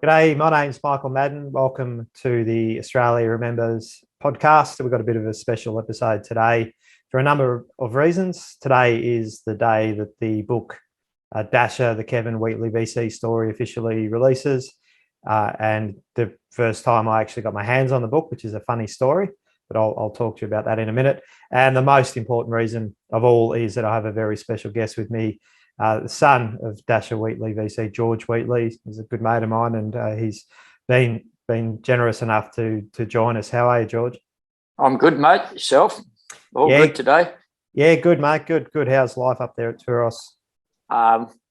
G'day, my name's Michael Madden. Welcome to the Australia Remembers podcast. We've got a bit of a special episode today for a number of reasons. Today is the day that the book Dasher, the Kevin Wheatley VC Story officially releases. And the first time I actually got my hands on the book, which is a funny story, but I'll talk to you about that in a minute. And the most important reason of all is that I have a very special guest with me, the son of Dasher Wheatley VC, George Wheatley. He's a good mate of mine, and he's been generous enough to join us. How are you, George? I'm good, mate. Yourself? All good today? Yeah, good, mate. Good. How's life up there at Turos?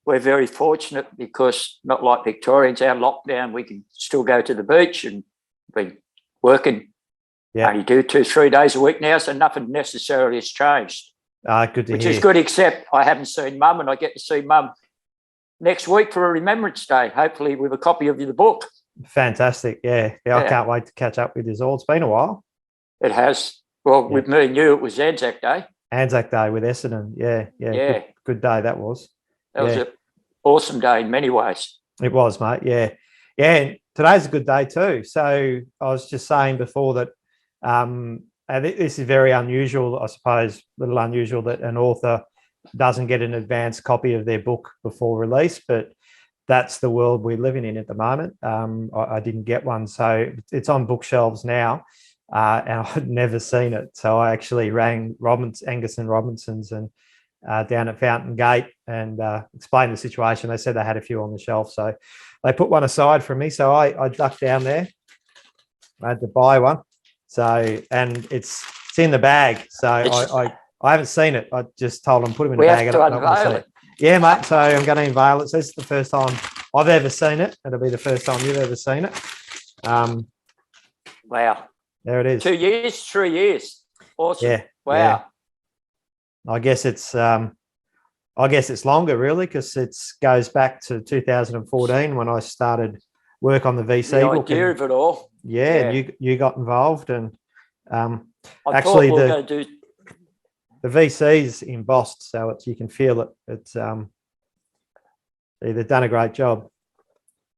We're very fortunate because, not like Victorians, our lockdown, we can still go to the beach and be working. Yeah. Only do 2-3 days a week now, so nothing necessarily has changed. Good to Which hear. is good, except I haven't seen Mum, and I get to see Mum next week for a Remembrance Day, hopefully with a copy of the book. Fantastic. Yeah. I can't wait to catch up with you all. It's been a while. It has. Well, with me and you, it was Anzac Day. Anzac Day with Essendon. Yeah. Good day that was. That was an awesome day in many ways. It was, mate. Yeah. And today's a good day too. So I was just saying before that this is very unusual, I suppose, a little unusual that an author doesn't get an advance copy of their book before release, but that's the world we're living in at the moment. I didn't get one, so it's on bookshelves now, and I'd never seen it. So I actually rang Angus and Robinson's and down at Fountain Gate and explained the situation. They said they had a few on the shelf, so they put one aside for me. So I ducked down there. I had to buy one. So, and it's in the bag. So I haven't seen it. I just told them put them in the bag. We have to unveil it. Yeah, mate. So I'm going to unveil it. So this is the first time I've ever seen it. It'll be the first time you've ever seen it. Wow. There it is. 2 years, 3 years. Awesome. Yeah. Wow. Yeah. I guess it's longer really, because it goes back to 2014 when I started work on the VC the book. Idea of it all. Yeah. You got involved, and I actually thought we were going to do. The VC's embossed, so you can feel it. It's they've done a great job.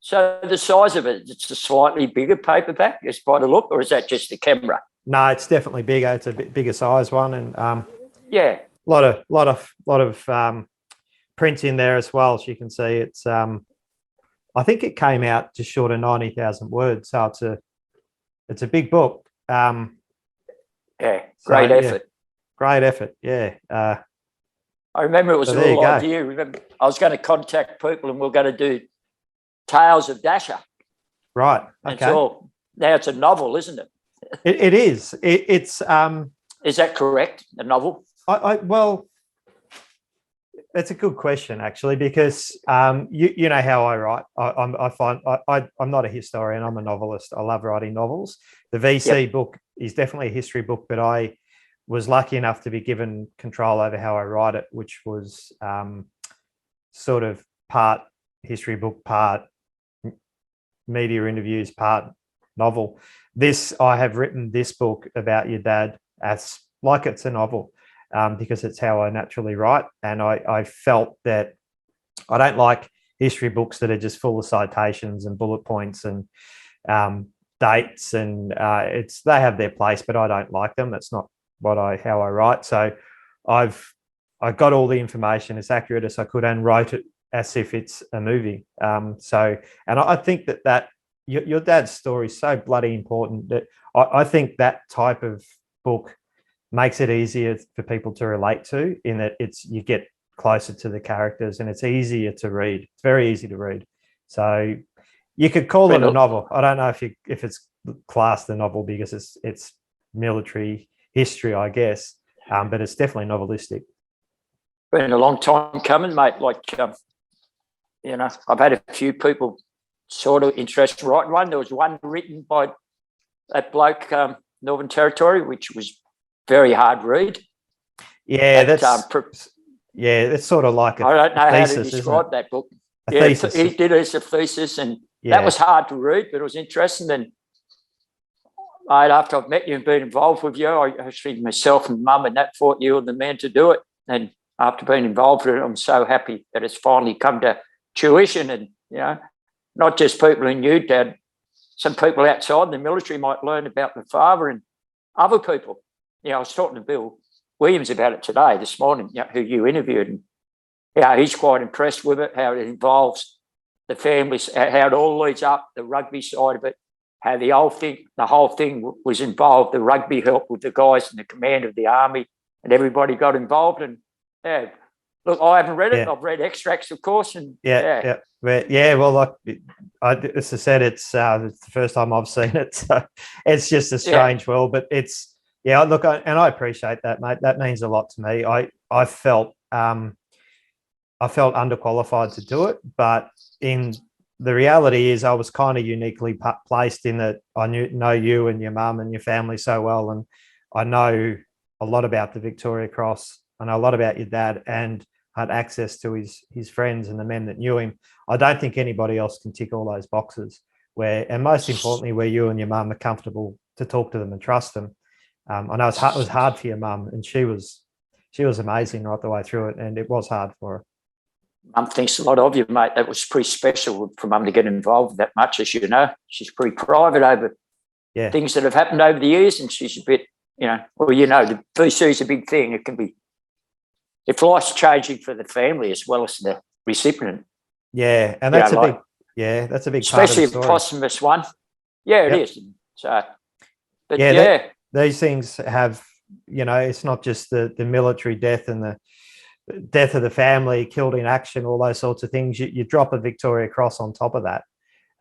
So the size of it's a slightly bigger paperback, just by the look, or is that just the camera? No, it's definitely bigger. It's a bit bigger size one, and a lot of print in there as well. As you can see, it's I think it came out just short of 90,000 words, so it's a big book. Great effort. Yeah, great effort. Yeah. I remember it was a little idea. Remember, I was going to contact people, and we we're going to do Tales of Dasher. Right. Okay. Now it's a novel, isn't it? It is. It's. Is that correct? A novel? Well, that's a good question, actually, because you know how I write. I'm not a historian. I'm a novelist. I love writing novels. The VC book is definitely a history book, but I was lucky enough to be given control over how I write it, which was sort of part history book, part media interviews, part novel. I have written this book about your dad as like it's a novel. Because it's how I naturally write. And I felt that I don't like history books that are just full of citations and bullet points and dates, and they have their place, but I don't like them. That's not how I write. So I got all the information as accurate as I could and wrote it as if it's a movie. And I think that your dad's story is so bloody important that I think that type of book makes it easier for people to relate to, in that you get closer to the characters and it's easier to read. It's very easy to read. So you could call it a novel. I don't know if it's classed a novel because it's military history, I guess, but it's definitely novelistic. Been a long time coming, mate. Like, I've had a few people sort of interested in writing one. There was one written by that bloke, Northern Territory, which was very hard read. Yeah, that's sort of like I don't know thesis, how to describe that book. Thesis. He did it as a thesis, and that was hard to read, but it was interesting. And after I've met you and been involved with you, I actually myself and Mum and that thought you were the man to do it. And after being involved with it, I'm so happy that it's finally come to tuition, and not just people who knew Dad, some people outside the military might learn about the father and other people. You know, I was talking to Bill Williams about it today, this morning, you know, who you interviewed, and he's quite impressed with it, how it involves the families, how it all leads up, the rugby side of it, how the whole thing was involved. The rugby helped with the guys in the command of the army, and everybody got involved. And look, I haven't read it. I've read extracts, of course, and well, like as I said, it's the first time I've seen it, so it's just a strange world. But it's look, and I appreciate that, mate. That means a lot to me. I felt underqualified to do it, but the reality is I was kind of uniquely placed in that I know you and your mum and your family so well, and I know a lot about the Victoria Cross. I know a lot about your dad, and had access to his friends and the men that knew him. I don't think anybody else can tick all those boxes. And most importantly, where you and your mum are comfortable to talk to them and trust them. I know it was hard for your mum, and she was amazing right the way through it, and it was hard for her. Mum thinks a lot of you, mate. That was pretty special for Mum to get involved that much, as you know. She's pretty private over things that have happened over the years, and she's a bit, the VC is a big thing. It can be, if life's changing for the family as well as the recipient. Yeah, and that's that's a big especially part of the story. A posthumous one. Yeah, it is. So, but these things have, it's not just the military death and the death of the family, killed in action, all those sorts of things. You drop a Victoria Cross on top of that,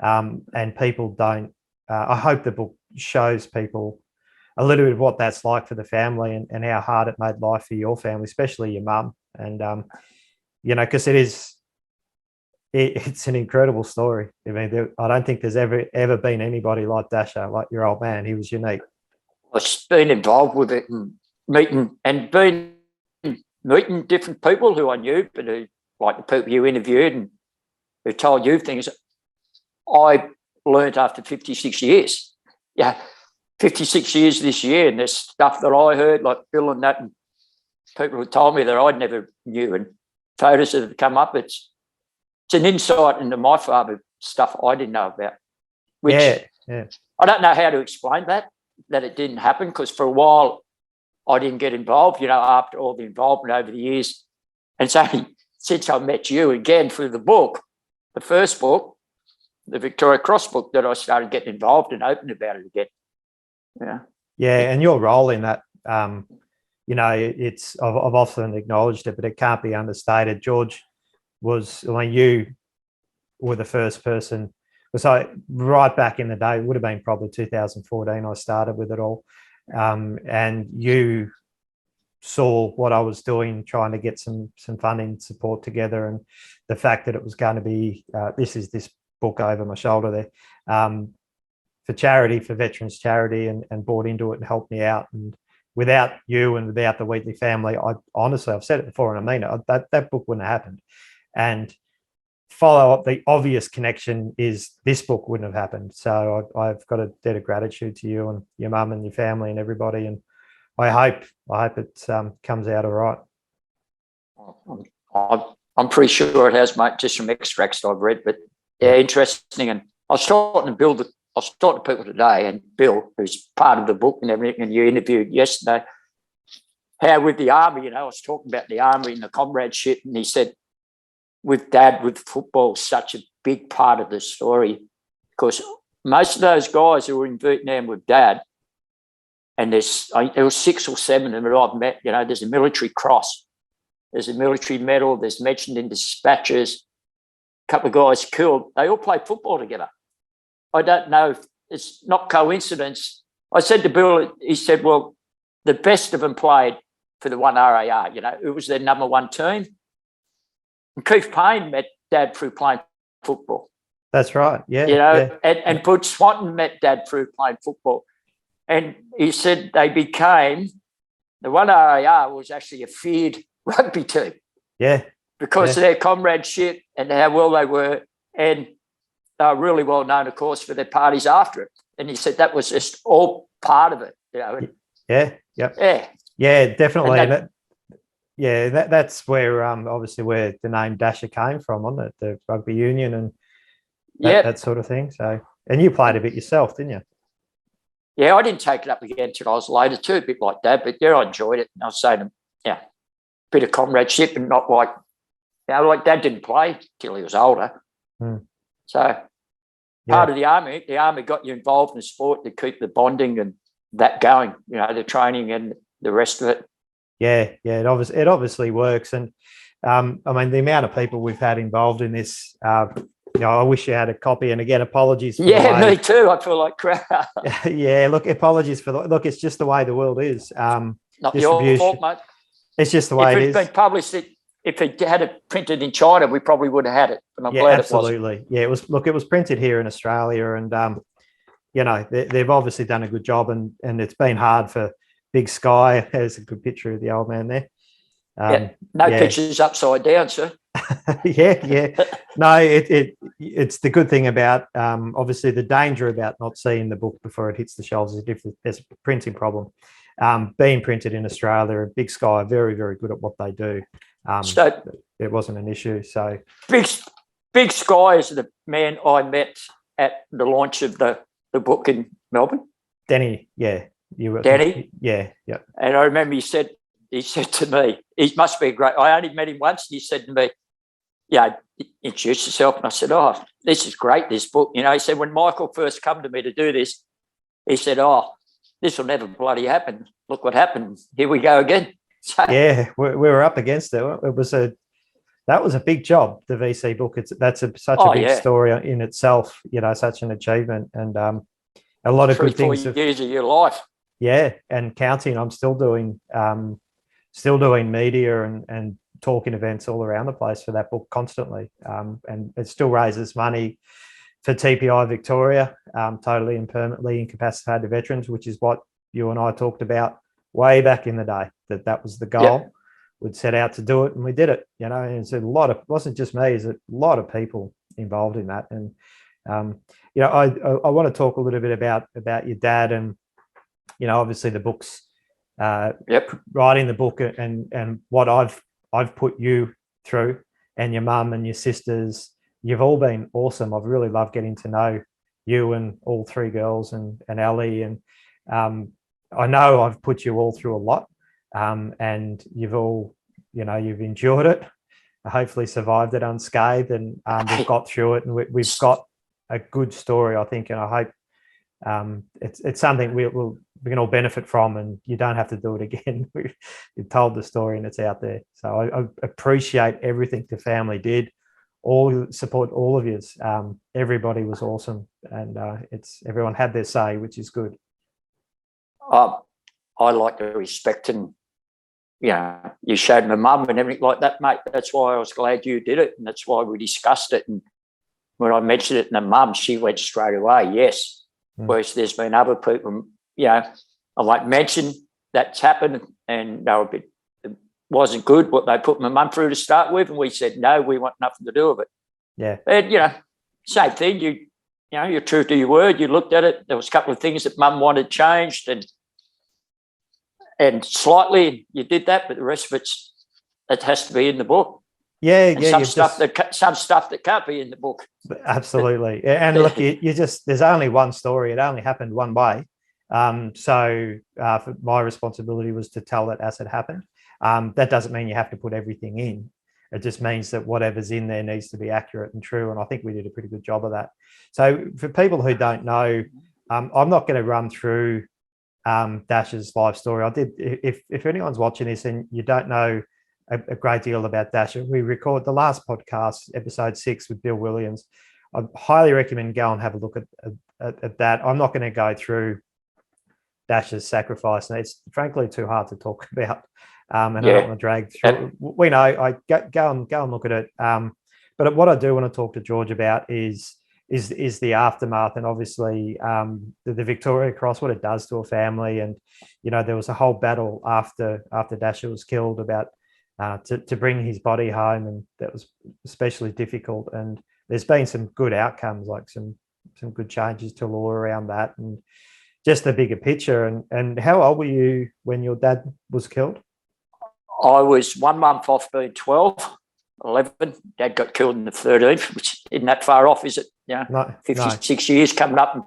and people don't. I hope the book shows people a little bit of what that's like for the family, and how hard it made life for your family, especially your mum. And because it's an incredible story. I mean, I don't think there's ever been anybody like Dasher, like your old man. He was unique. I've been involved with it and meeting different people who I knew, but who, like the people you interviewed and who told you things. I learned after 56 years. Yeah, 56 years this year, and there's stuff that I heard, like Bill and that, and people who told me that I never knew, and photos that have come up. It's an insight into my father, stuff I didn't know about. Which I don't know how to explain that it didn't happen, because for a while I didn't get involved, after all the involvement over the years. And so since I met you again through the book, the first book, the Victoria Cross book, that I started getting involved and open about it again. Yeah, and your role in that, I've often acknowledged it, but it can't be understated. George you were the first person. So right back in the day, it would have been probably 2014, I started with it all. And you saw what I was doing, trying to get some funding support together, and the fact that it was going to be, this book over my shoulder there, for charity, for veterans charity, and bought into it and helped me out. And without you and without the Wheatley family, I've said it before, and I mean it, that book wouldn't have happened. And follow up, the obvious connection is this book wouldn't have happened. So I've got a debt of gratitude to you and your mum and your family and everybody. And I hope it comes out all right. I'm pretty sure it has, mate, just from extracts I've read. But interesting. And I was talking to people today, and Bill, who's part of the book and everything, and you interviewed yesterday, how with the army, I was talking about the army and the comradeship, and he said, with Dad, with football, such a big part of the story, because most of those guys who were in Vietnam with Dad, and there were 6 or 7 of them that I've met, there's a military cross, there's a military medal, there's mentioned in dispatches, a couple of guys killed, they all played football together. I don't know if it's not coincidence. I said to Bill, he said, well, the best of them played for the 1RAR, it was their number 1 team. And Keith Payne met Dad through playing football. That's right. Yeah. And Butch Swanton met Dad through playing football. And he said the 1RAR was actually a feared rugby team. Yeah. Because of their comradeship and how well they were. And they were really well known, of course, for their parties after it. And he said that was just all part of it. Yeah. Yep. Yeah, definitely. That's where obviously where the name Dasher came from, wasn't it? The rugby union. And Yeah. that sort of thing. So, and you played a bit yourself, didn't you? Yeah, I didn't take it up again until I was later too, a bit like Dad, but yeah, I enjoyed it. And I was saying to him, yeah, bit of comradeship and not like, like Dad didn't play till he was older. So part of the army got you involved in sport to keep the bonding and that going, the training and the rest of it. Yeah, it obviously works. And I mean, the amount of people we've had involved in this, I wish you had a copy. And again, apologies. Me too. I feel like crap. Yeah, look, apologies look, it's just the way the world is. Not your fault, mate. It's just the way it is. If it's been published, if it had it printed in China, we probably would have had it. And I'm glad absolutely. it wasn't. Yeah, it was printed here in Australia, and they've obviously done a good job, and it's been hard for Big Sky. There's a good picture of the old man there. Pictures upside down, sir. yeah. No, it's the good thing about obviously the danger about not seeing the book before it hits the shelves is if there's a printing problem. Being printed in Australia, Big Sky are very, very good at what they do. So it wasn't an issue. So Big Sky is the man I met at the launch of the book in Melbourne. Denny, yeah. Denny? Yeah. And I remember he said to me, he must be great. I only met him once, and he said to me, introduce yourself. And I said, this is great, this book. He said, when Michael first come to me to do this, he said, this will never bloody happen. Look what happened. Here we go again. So, yeah, we were up against it. That was a big job, the VC book. That's such a big story in itself, such an achievement, and a lot of good things. 3-4 years of your life. Yeah, and counting. I'm still doing media and talking events all around the place for that book constantly, and it still raises money for TPI Victoria, totally and permanently incapacitated veterans, which is what you and I talked about way back in the day. That was the goal. Yeah. We'd set out to do it, and we did it. And it's a lot of, it wasn't just me; it's a lot of people involved in that. And I want to talk a little bit about your dad, and obviously the books, writing the book, and what I've put you through, and your mum and your sisters. You've all been awesome. I've really loved getting to know you and all three girls and Ellie, and I know I've put you all through a lot, and you've all, you've endured it, hopefully survived it unscathed, and we've got through it, and we've got a good story, I think, and I hope it's something we can all benefit from, and you don't have to do it again. You've told the story and it's out there. So I appreciate everything the family did. All support, all of yous. Everybody was awesome, and everyone had their say, which is good. I like the respect, and you showed my mum and everything like that, mate. That's why I was glad you did it, and that's why we discussed it. And when I mentioned it to mum, she went straight away, yes. Whereas there's been other people, I won't mention that's happened, and they were a bit. Wasn't good what they put my mum through to start with, and we said no, we want nothing to do with it. Yeah, and same thing. You're true to your word. You looked at it. There was a couple of things that mum wanted changed, and slightly you did that, but the rest of it has to be in the book. Yeah, and some stuff that can't be in the book. Absolutely, and look, you just there's only one story. It only happened one way. So my responsibility was to tell it as it happened. That doesn't mean you have to put everything in. It just means that whatever's in there needs to be accurate and true. And I think we did a pretty good job of that. So for people who don't know, I'm not going to run through Dasher's life story. I did. If anyone's watching this and you don't know a great deal about Dasher, we record the last podcast, episode 6 with Bill Williams. I highly recommend go and have a look at that. I'm not going to go through Dasher's sacrifice, and it's frankly too hard to talk about. And I don't want to drag through. We know. I go and look at it. But what I do want to talk to George about is the aftermath, and obviously the Victoria Cross, what it does to a family. And there was a whole battle after Dasher was killed about to bring his body home, and that was especially difficult. And there's been some good outcomes, like some good changes to law around that, and just the bigger picture. And how old were you when your dad was killed? I was 1 month off being 12. 11. Dad got killed in the 13th, which isn't that far off, is it? No, 56 years coming up.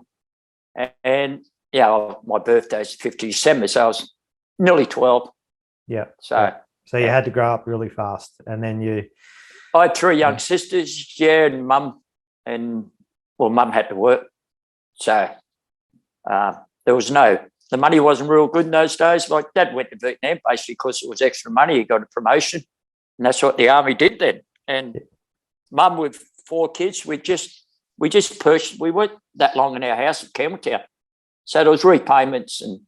And my birthday's 5th of December, so I was nearly 12. Yeah. So you had to grow up really fast, and then I had 3 young sisters, and mum, mum had to work. So there was the money wasn't real good in those days. Like, Dad went to Vietnam basically because it was extra money. He got a promotion, and that's what the army did then. And mum with 4 kids, we just pushed. We weren't that long in our house at Campbelltown, so there was repayments and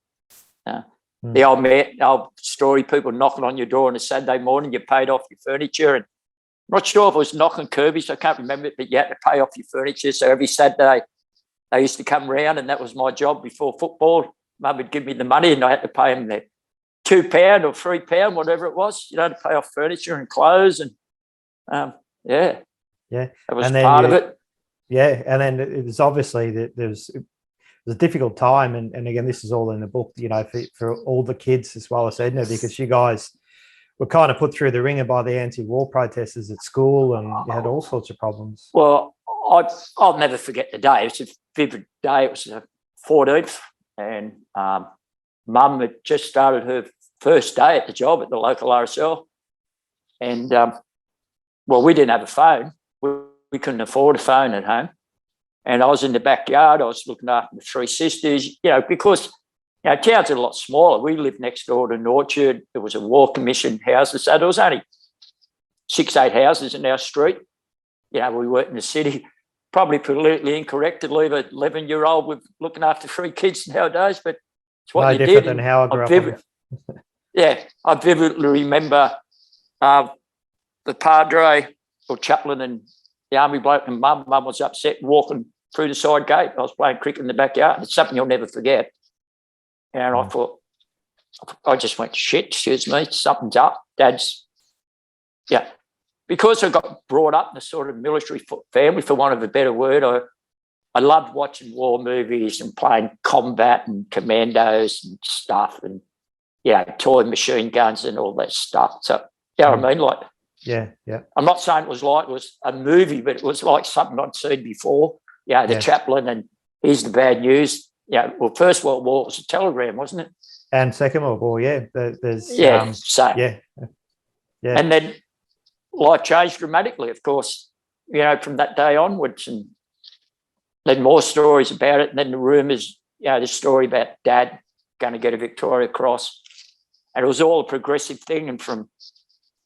the old story, people knocking on your door on a Saturday morning, you paid off your furniture. And I'm not sure if it was knocking Kirby's, I can't remember it, but you had to pay off your furniture. So every Saturday they used to come round, and that was my job before football. Mum would give me the money, and I had to pay them their £2 or £3, whatever it was, to pay off furniture and clothes. And that was part of it. Yeah, and then it was obviously that it was a difficult time, and again, this is all in the book, for all the kids as well as Edna, because you guys were kind of put through the ringer by the anti-war protesters at school, and you had all sorts of problems. Well, I'll never forget the day. It's a vivid day. It was the 14th, and Mum had just started her first day at the job at the local RSL, and we didn't have a phone. We couldn't afford a phone at home. And I was in the backyard. I was looking after the 3 sisters, because towns are a lot smaller. We lived next door to an orchard. There was a War Commission houses. So there was only 6-8 houses in our street. We weren't in the city. Probably politically incorrect to leave an 11-year-old with looking after 3 kids nowadays, but it's what you did. No different than how I grew up. I vividly remember the padre or chaplain and the army bloke and mum was upset walking through the side gate. I was playing cricket in the backyard. It's something you'll never forget. And I thought, I just went, shit, excuse me, something's up. Dad's, because I got brought up in a sort of military family, for want of a better word, I loved watching war movies and playing combat and commandos and stuff and, toy machine guns and all that stuff. So, I mean? Like, yeah. I'm not saying it was a movie, but it was like something I'd seen before. The chaplain and here's the bad news. First World War was a telegram, wasn't it? And Second World War, there's same. And then life changed dramatically, of course, from that day onwards, and then more stories about it. And then the rumours, the story about Dad going to get a Victoria Cross, and it was all a progressive thing. And from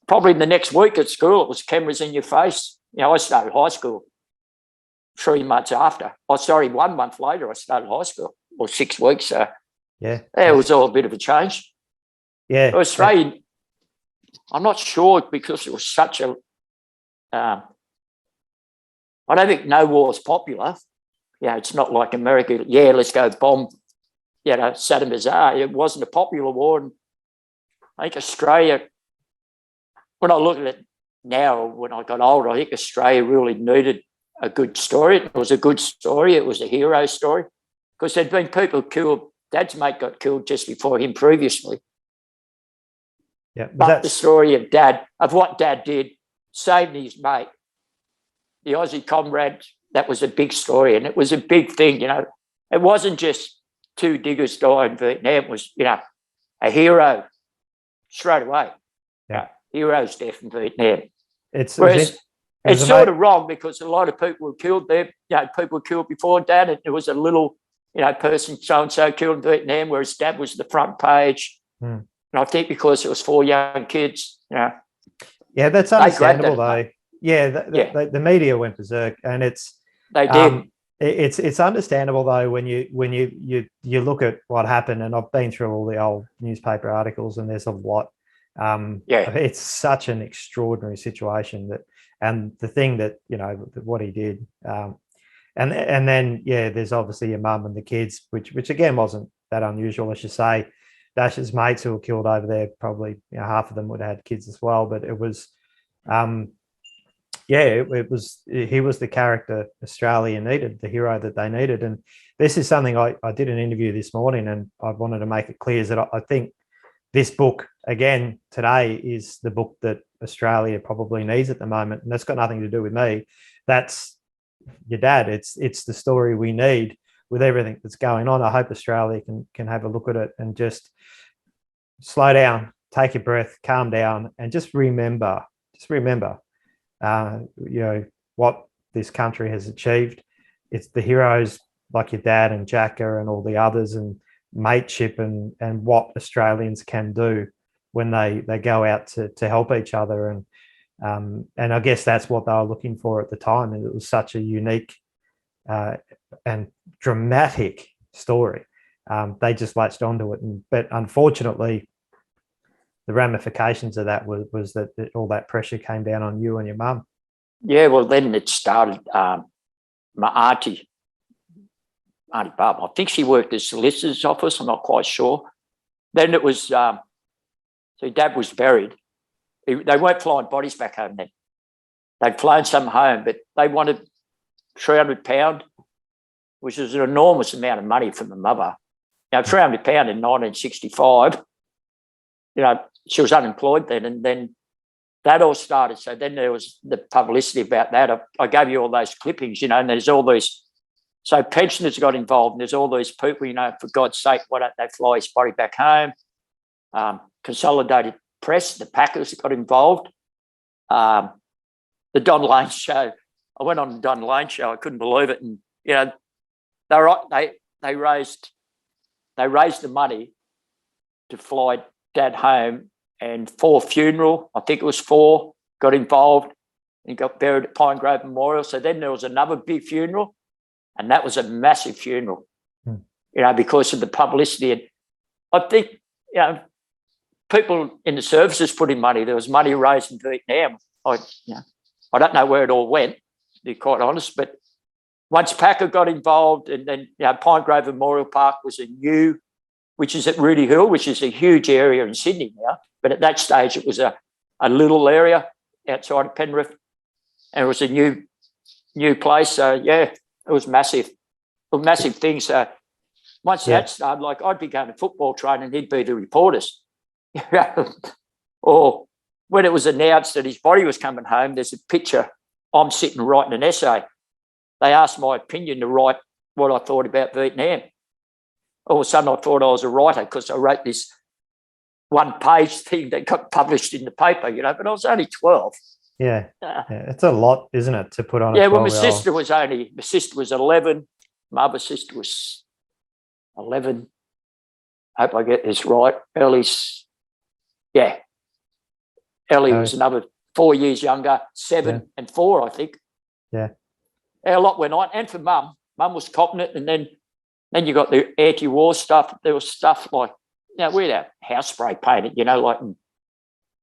probably the next week at school, it was cameras in your face. I started high school 3 months after. 1 month later, I started high school, or 6 weeks. So it was all a bit of a change. Yeah. Australia, I'm not sure, because it was such a. I don't think no war is popular. It's not like America. Let's go bomb. Saddam Bazaar. It wasn't a popular war, and I think Australia. When I look at it now, when I got older, I think Australia really needed a good story. It was a good story. It was a hero story, because there'd been people killed. Dad's mate got killed just before him previously. Yeah, but the story of Dad, of what Dad did, saving his mate, the Aussie comrade, that was a big story, and it was a big thing. It wasn't just 2 diggers died in Vietnam. It was, a hero straight away. Hero's death in Vietnam. It's sort of wrong, because a lot of people were killed there. People were killed before Dad, and there was a little, person so-and-so killed in Vietnam, whereas Dad was the front page. And I think because it was 4 young kids, Yeah, that's understandable though. The media went berserk, and they did. It's understandable though when you look at what happened, and I've been through all the old newspaper articles, and there's a lot. It's such an extraordinary situation and the thing that what he did, and then there's obviously your mum and the kids, which again wasn't that unusual. As you say, Dasher's mates who were killed over there, probably half of them would have had kids as well, but it was he was the character Australia needed, the hero that they needed. And this is something I did an interview this morning, and I wanted to make it clear, is that I think this book, again, today, is the book that Australia probably needs at the moment, and that's got nothing to do with me. That's your dad. It's the story we need with everything that's going on. I hope Australia can have a look at it and just slow down, take a breath, calm down, and just remember, what this country has achieved. It's the heroes like your dad and Jacka and all the others, and mateship, and what Australians can do when they go out to help each other. And I guess that's what they were looking for at the time. And it was such a unique and dramatic story. They just latched onto it. But unfortunately, the ramifications of that was that all that pressure came down on you and your mum. Yeah, well, then it started. My Auntie Barb, I think she worked at solicitor's office, I'm not quite sure. Then it was, so Dad was buried. They weren't flying bodies back home then. They'd flown some home, but they wanted £300, which is an enormous amount of money for my mother. Now, £300 in 1965, she was unemployed then, and then that all started. So then there was the publicity about that. I gave you all those clippings, and there's all these. So pensioners got involved, and there's all these people, for God's sake, why don't they fly his body back home? Consolidated Press, the Packers got involved. The Don Lane show. I went on the Don Lane show. I couldn't believe it. And, they raised the money to fly Dad home, and 4 funeral, I think it was 4, got involved and got buried at Pine Grove Memorial. So then there was another big funeral, and that was a massive funeral, because of the publicity. And I think, people in the services put in money. There was money raised in Vietnam. I don't know where it all went, to be quite honest, but once Packer got involved, and then Pine Grove Memorial Park was which is at Rooty Hill, which is a huge area in Sydney now, but at that stage it was a little area outside of Penrith, and it was a new place. So it was massive, a massive thing. So once that started, I'd be going to football training, he'd be the reporters. Or when it was announced that his body was coming home, there's a picture. I'm sitting writing an essay. They asked my opinion to write what I thought about Vietnam. All of a sudden I thought I was a writer because I wrote this 1-page thing that got published in the paper, but I was only 12. Yeah. It's a lot, isn't it, to put on? Yeah, well, my sister was 11. My other sister was 11. I hope I get this right. Ellie was another 4 years younger, 7 and 4, I think. Yeah. A lot went on. And for Mum was copping it, and then you got the anti-war stuff. There was stuff like, we had our house spray painted, and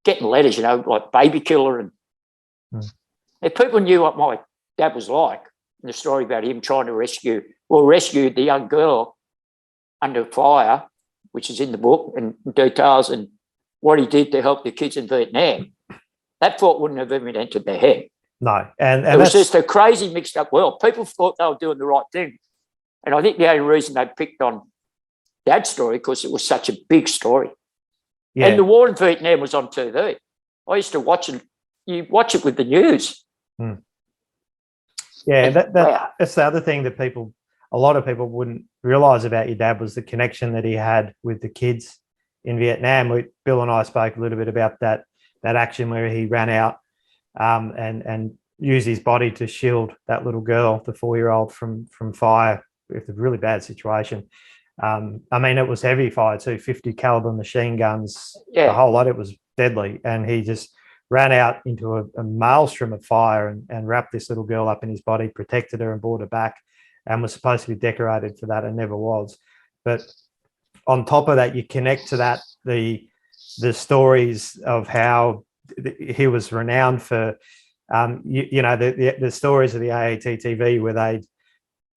getting letters, like baby killer. And if people knew what my dad was like, and the story about him trying to rescue the young girl under fire, which is in the book, and details, and what he did to help the kids in Vietnam, that thought wouldn't have even entered their head. No. And it was just a crazy mixed up world. People thought they were doing the right thing. And I think the only reason they picked on Dad's story because it was such a big story. Yeah. And the war in Vietnam was on TV. I used to watch it. You watch it with the news. Yeah, that's the other thing that a lot of people wouldn't realise about your dad was the connection that he had with the kids in Vietnam. Bill and I spoke a little bit about that action where he ran out and used his body to shield that little girl, the 4-year-old, from fire. With a really bad situation. It was heavy fire too, 50 caliber machine guns, the whole lot. It was deadly. And he just ran out into a maelstrom of fire and wrapped this little girl up in his body, protected her and brought her back, and was supposed to be decorated for that and never was. But on top of that, you connect to that the stories of how he was renowned for, the stories of the AATTV where they'd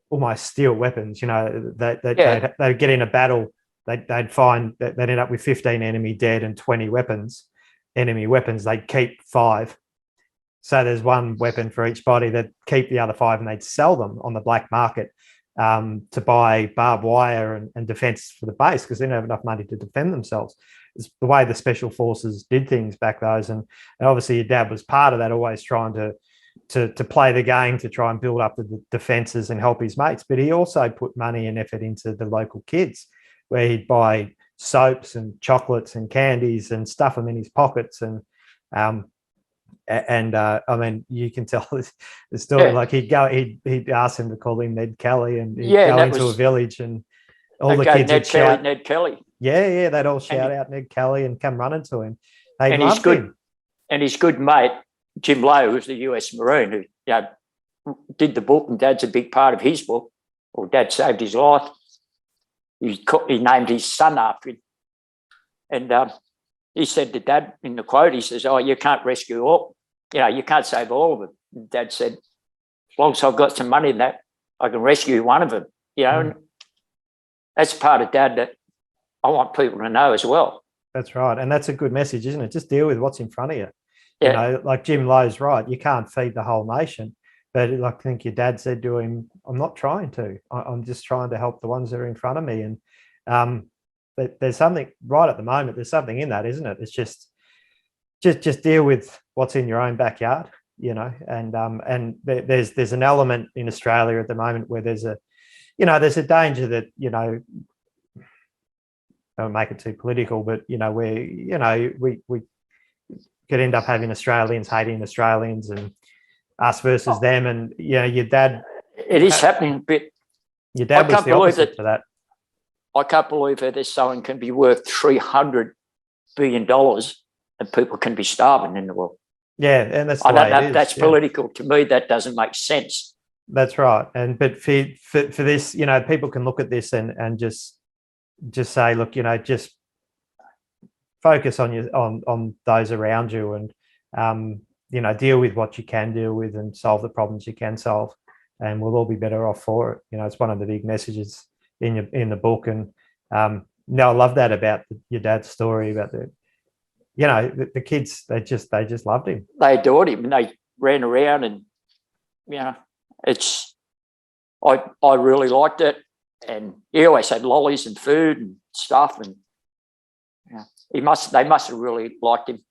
almost steal weapons. They'd get in a battle, they'd find that they'd end up with 15 enemy dead and 20 enemy weapons. They'd keep 5. So there's 1 weapon for each body. They'd keep the other 5 and they'd sell them on the black market to buy barbed wire and defense for the base because they didn't have enough money to defend themselves. the way the special forces did things back those. And obviously your dad was part of that, always trying to play the game, to try and build up the defences and help his mates. But he also put money and effort into the local kids, where he'd buy soaps and chocolates and candies and stuff them in his pockets. And I mean, you can tell the story. Like he'd ask him to call him Ned Kelly, and he'd go into a village, and all the kids would shout, Ned Kelly. Yeah, they'd all shout out Ned Kelly and come running to him. They loved him. And his good mate Jim Lowe, who's the US Marine, who did the book, and Dad's a big part of his book. Or Dad saved his life. He named his son after him, and he said to Dad in the quote, he says, "Oh, you can't rescue all, you can't save all of them." And Dad said, "As long as I've got some money in that, I can rescue one of them." And that's part of Dad that I want people to know as well. That's right, and that's a good message, isn't it? Just deal with what's in front of you. Yeah. Like Jim Lowe's right. You can't feed the whole nation. But I think your dad said to him, "I'm not trying to. I'm just trying to help the ones that are in front of me." And there's something right at the moment. There's something in that, isn't it? It's just deal with what's in your own backyard, And there's an element in Australia at the moment where there's a danger that don't make it too political, but where we could end up having Australians hating Australians and us versus them, and your dad. It is happening a bit. Your dad was the opposite to that. I can't believe that there's someone can be worth $300 billion and people can be starving in the world. Yeah, and that's the way it is. That's political to me. That doesn't make sense. That's right, but for this, people can look at this and just say, look, just focus on those around you, and deal with what you can deal with and solve the problems you can solve, and we'll all be better off for it. It's one of the big messages in the book. And I love that about your dad's story about the kids. They just loved him. They adored him, and they ran around, and I really liked it. And he always had lollies and food and stuff, and they must have really liked him.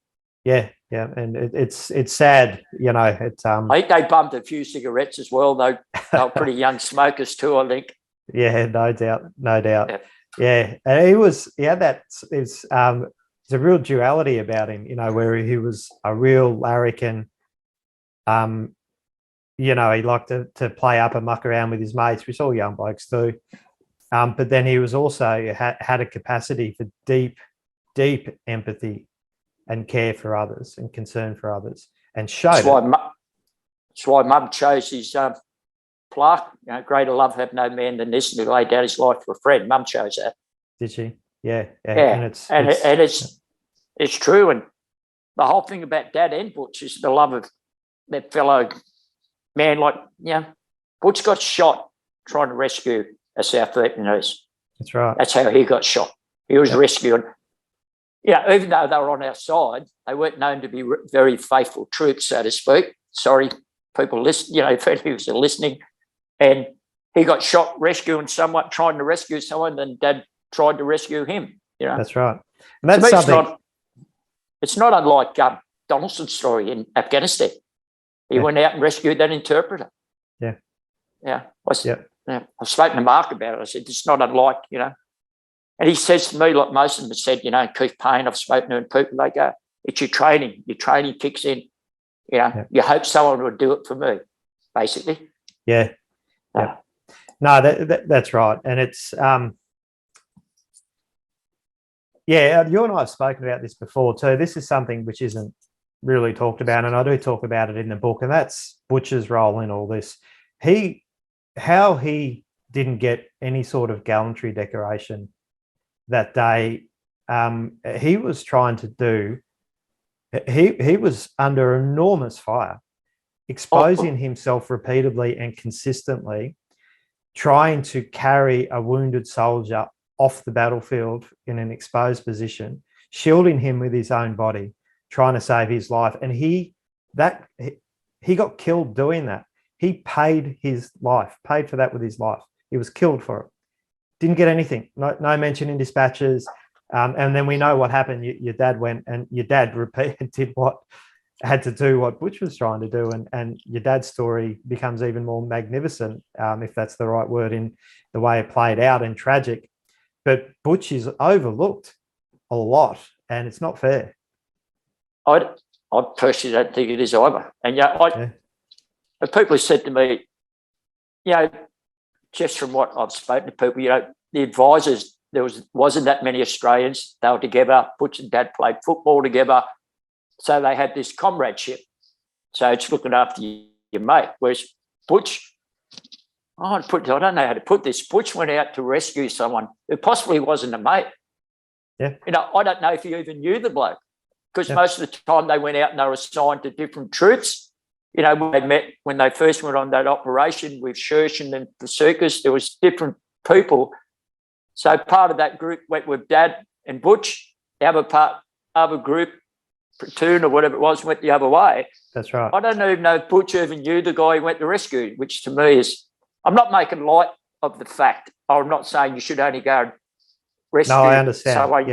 Yeah, and it's sad, I think they bummed a few cigarettes as well, though. They were pretty young smokers too, I think. Yeah, no doubt. Yeah, and he had that. There's a real duality about him, where he was a real larrikin. He liked to play up and muck around with his mates, which all young blokes do. But then he was also had a capacity for deep empathy and care for others and concern for others, and showed that's why Mum chose his plaque. Greater love have no man than this, and to lay down his life for a friend. Mum chose that. Did she? Yeah. And it's true. And the whole thing about Dad and Butch is the love of that fellow man. Like, Butch got shot trying to rescue a South Vietnamese. That's right. That's how he got shot. He was rescued. Even though they were on our side, they weren't known to be very faithful troops, so to speak. Sorry, people listen, if any of you are listening. And he got shot rescuing someone, trying to rescue someone, and Dad tried to rescue him. That's right. And that's something. It's not unlike Donaldson's story in Afghanistan. He went out and rescued that interpreter. Yeah. I've spoken to Mark about it. I said, it's not unlike, And he says to me, like most of them have said, Keith Payne, I've spoken to, and people, they go, it's your training. Your training kicks in. You hope someone would do it for me, basically. Yeah. No, that's right. And it's, you and I have spoken about this before too. This is something which isn't really talked about, and I do talk about it in the book, and that's Butch's role in all this. How he didn't get any sort of gallantry decoration that day. He was trying to do. He was under enormous fire, exposing himself repeatedly and consistently, trying to carry a wounded soldier off the battlefield in an exposed position, shielding him with his own body, trying to save his life. And he got killed doing that. He paid for that with his life. He was killed for it. Didn't get anything. No mention in dispatches. And then we know what happened. Your dad went, and your dad had to do what Butch was trying to do, and your dad's story becomes even more magnificent, if that's the right word, in the way it played out, and tragic. But Butch is overlooked a lot, and it's not fair. I personally don't think it is either. And people have said to me, just from what I've spoken to people, the advisors, there wasn't that many Australians. They were together. Butch and Dad played football together, so they had this comradeship. So it's looking after your mate. Whereas Butch, I don't know how to put this. Butch went out to rescue someone who possibly wasn't a mate. Yeah. I don't know if he even knew the bloke, because most of the time they went out and they were assigned to different troops. When they first went on that operation with Shershin and the circus, there was different people. So part of that group went with Dad and Butch. The other group, platoon or whatever it was, went the other way. That's right. I don't even know if Butch even knew the guy who went to rescue, which to me is, I'm not making light of the fact. I'm not saying you should only go and rescue. No, I understand. Someone,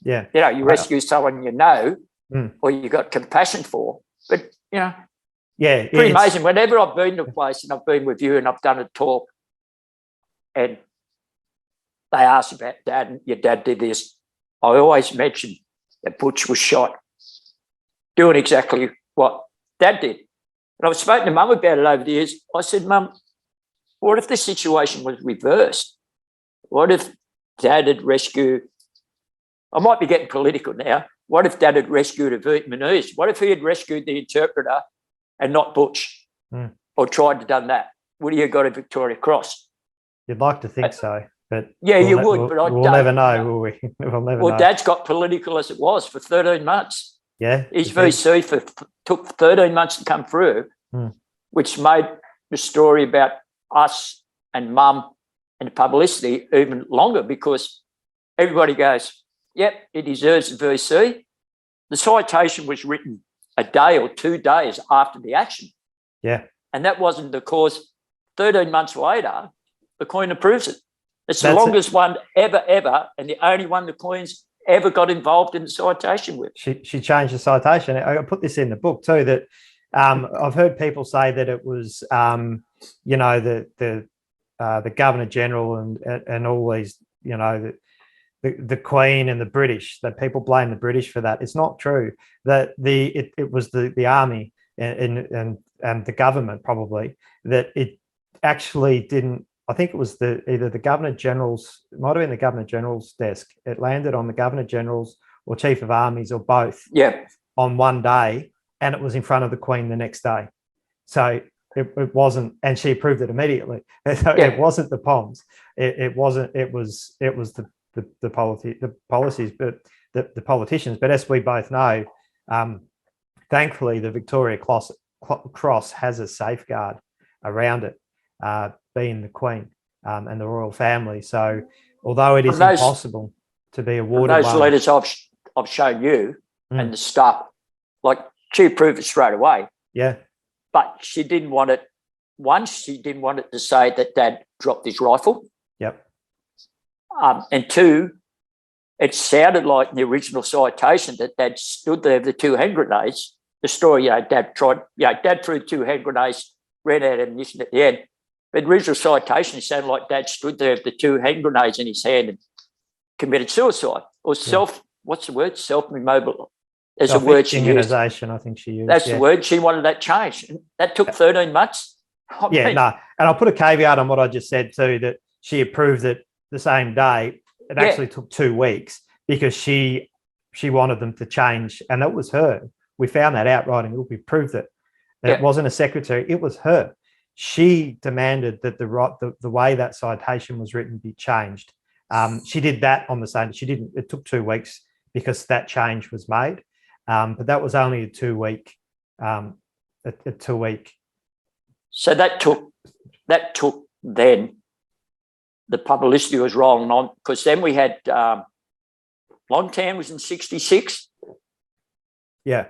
yeah. You rescue someone or you got compassion for. But, pretty amazing. Whenever I've been to a place, and I've been with you and I've done a talk, and they ask about Dad, and your dad did this, I always mention that Butch was shot doing exactly what Dad did. And I've spoken to Mum about it over the years. I said, Mum, what if the situation was reversed? What if Dad had rescued, I might be getting political now, what if Dad had rescued a Vietnamese? What if he had rescued the interpreter and not Butch, or tried to done that? Would he have got a Victoria Cross? You'd like to think so, but you would. But we'll never know, will we? We'll never know. Dad's got political as it was for 13 months. Yeah, his VC took 13 months to come through, which made the story about us and Mum and the publicity even longer, because everybody goes, yep, he deserves a VC. The citation was written a day or 2 days after the action. Yeah. And that wasn't the cause. 13 months later, the Queen approves it. It's the longest one ever, and the only one the Queen's ever got involved in the citation with. She changed the citation. I put this in the book too, that I've heard people say that it was, the Governor General and all these, the Queen and the British, that people blame the British for that. It's not true. That it was the army and the government probably, that it actually didn't. I think it was either the Governor General's, it might have been the Governor General's desk. It landed on the Governor General's or Chief of Armies or both on one day, and it was in front of the Queen the next day. So it wasn't, and she approved it immediately. So it wasn't the POMs. It wasn't. It was the policies, but the politicians. But as we both know, thankfully the Victoria Cross has a safeguard around it, being the Queen and the royal family. So although it is impossible to be awarded, those letters I've shown you and the stuff, like she approved it straight away. Yeah, but she didn't want it. Once, she didn't want it to say that Dad dropped his rifle. Yep. And two, it sounded like in the original citation that Dad stood there with the two hand grenades. The story, Dad threw 2 hand grenades, ran out of ammunition at the end. But the original citation, it sounded like Dad stood there with the 2 hand grenades in his hand and committed suicide. Or what's the word? Self-immobilization. There's a word she used. I think she used. That's the word. She wanted that changed. And that took 13 months. And I'll put a caveat on what I just said too, that she approved it the same day. It actually took 2 weeks because she wanted them to change, and that was her. We found that out writing. We proved it. It wasn't a secretary. It was her. She demanded that the way that citation was written be changed. She did that on the same. She didn't. It took 2 weeks because that change was made. But that was only a 2 week. A 2 week. So that took then. The publicity was rolling on, because then we had Longtown was in 66. Yeah.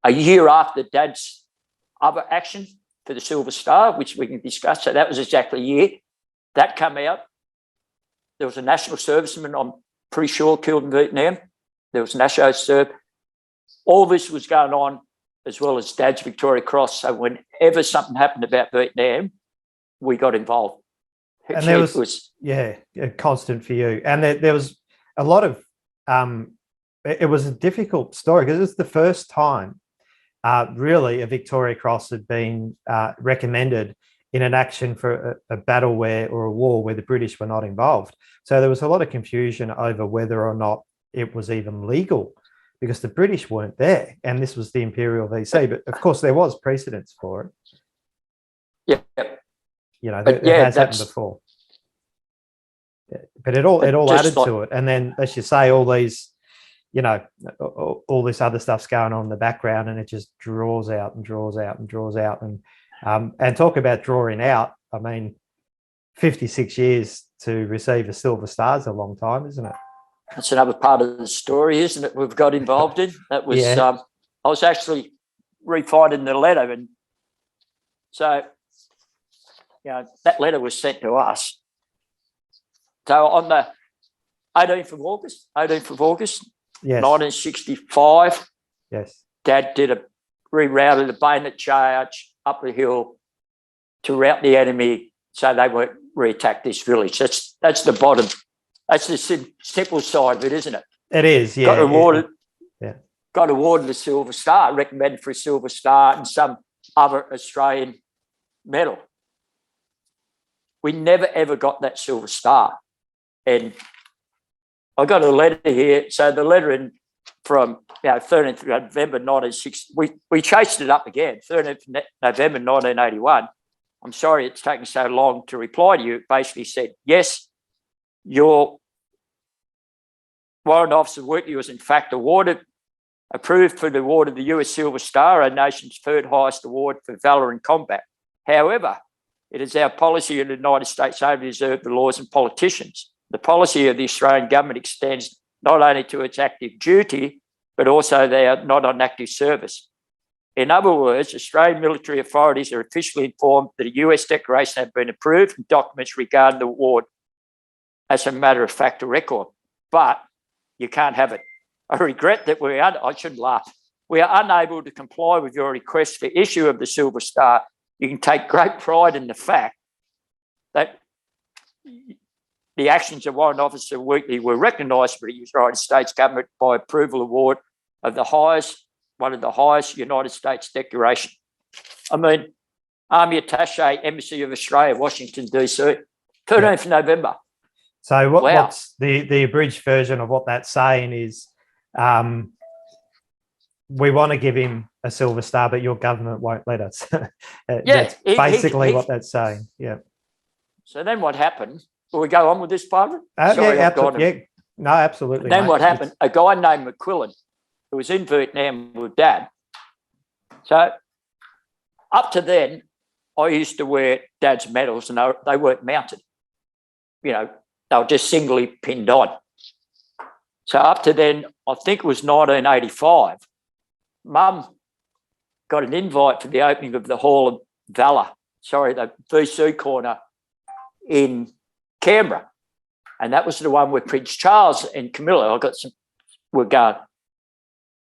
A year after Dad's other action for the Silver Star, which we can discuss. So that was exactly a year. That came out. There was a national serviceman on pretty sure, killed in Vietnam. There was Nasho served. All this was going on, as well as Dad's Victoria Cross. So whenever something happened about Vietnam, we got involved. And there was a constant for you. And there was a lot of, it was a difficult story because it was the first time really a Victoria Cross had been recommended in an action for a battle or a war where the British were not involved. So there was a lot of confusion over whether or not it was even legal because the British weren't there. And this was the Imperial VC. But of course, there was precedence for it. Yeah. You know, it has happened before. But it all added to it. And then, as you say, all these, you know, all this other stuff's going on in the background, and it just draws out and draws out and draws out. And talk about drawing out. I mean, 56 years to receive a Silver Star is a long time, isn't it? That's another part of the story, isn't it? We've got involved in. That was I was actually refinding the letter, and so that letter was sent to us. So on the 18th of August, yes. 1965, yes, Dad rerouted a bayonet charge up the hill to rout the enemy so they won't re-attack this village. That's the bottom. That's the simple side of it, isn't it? It is, yeah. Got awarded the Silver Star, recommended for a Silver Star and some other Australian medal. We never, ever got that Silver Star. And I got a letter here. So the letter from 13th of November 1960, we chased it up again, 13th of November 1981. I'm sorry it's taken so long to reply to you. It basically said, yes, your Warrant Officer Wheatley was in fact approved for the award of the US Silver Star, our nation's third highest award for valour in combat. However, it is our policy in the United States only to reserve the laws and politicians. The policy of the Australian government extends not only to its active duty, but also they are not on active service. In other words, Australian military authorities are officially informed that a US declaration has been approved and documents regarding the award as a matter of fact or record. But you can't have it. I regret that I shouldn't laugh. We are unable to comply with your request for issue of the Silver Star. You can take great pride in the fact that the actions of Warrant Officer Wheatley were recognised by the United States government by approval award of one of the highest United States declaration. I mean, Army Attaché, Embassy of Australia, Washington, DC, 13th of November. So what's the abridged version of what that's saying is we want to give him a Silver Star, but your government won't let us. That's basically what that's saying. Yeah. So then what happened? Will we go on with this part of it? No, absolutely. Then what happened? A guy named McQuillan, who was in Vietnam with Dad. So up to then, I used to wear Dad's medals, and they weren't mounted. You know, they were just singly pinned on. So up to then, I think it was 1985, Mum got an invite for the opening of the Hall of Valour, the VC corner in Canberra. And that was the one where Prince Charles and Camilla were going.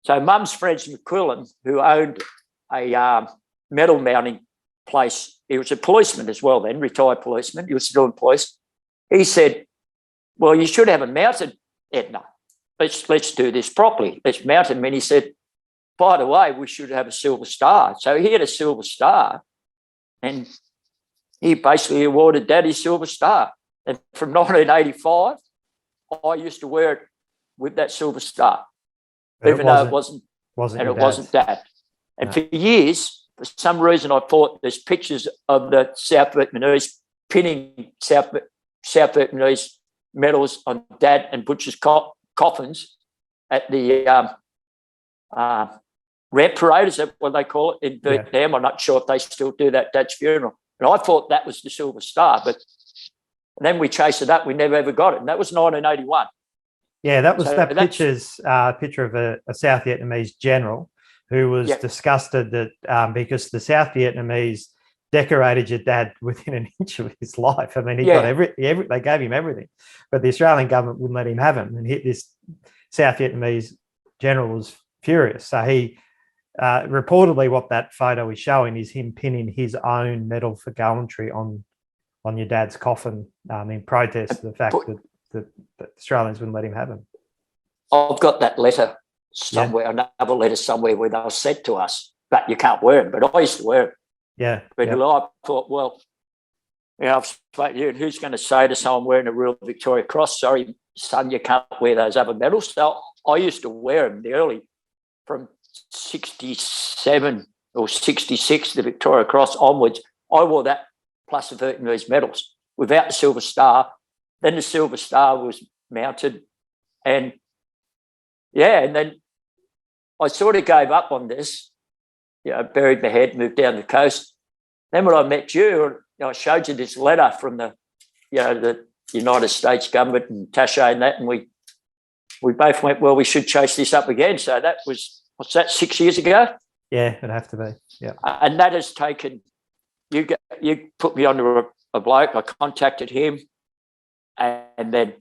So Mum's friends McQuillan, who owned a medal mounting place, he was a policeman as well then, retired policeman, he was still in police. He said, well, you should have a mounted, Edna. Let's do this properly. Let's mount him. And he said, by the way, we should have a Silver Star. So he had a Silver Star, and he basically awarded Daddy Silver Star. And from 1985, I used to wear it with that Silver Star, even though it wasn't Dad. And for years, for some reason, I thought there's pictures of the South Vietnamese pinning South Vietnamese medals on Dad and Butcher's coffins at the ramp parade, is that what they call it in Vietnam? Yeah. I'm not sure if they still do that, Dad's funeral. And I thought that was the Silver Star, but then we chased it up. We never ever got it. And that was 1981. Yeah, that was picture of a South Vietnamese general who was disgusted that because the South Vietnamese decorated your dad within an inch of his life. I mean, he got they gave him everything, but the Australian government wouldn't let him have him. And this South Vietnamese general was furious. So he reportedly, what that photo is showing is him pinning his own medal for gallantry on your dad's coffin in protest to the fact that Australians wouldn't let him have him. I've got that letter somewhere, another letter somewhere where they were sent to us, but you can't wear them. But I used to wear them. Yeah. But I thought, well, I've spoken to you, and who's going to say to someone wearing a Royal Victoria Cross, sorry, son, you can't wear those other medals? So I used to wear them from 67 or 66, the Victoria Cross onwards. I wore that plus the Vietnamese medals without the Silver Star. Then the Silver Star was mounted, and then I sort of gave up on this, buried my head, moved down the coast. Then when I met you, I showed you this letter from the United States government and Tasha and that, and we both went, well, we should chase this up again. So that was, what's that, 6 years ago? Yeah, it'd have to be. Yeah. And that has taken, you put me onto a bloke, I contacted him, and then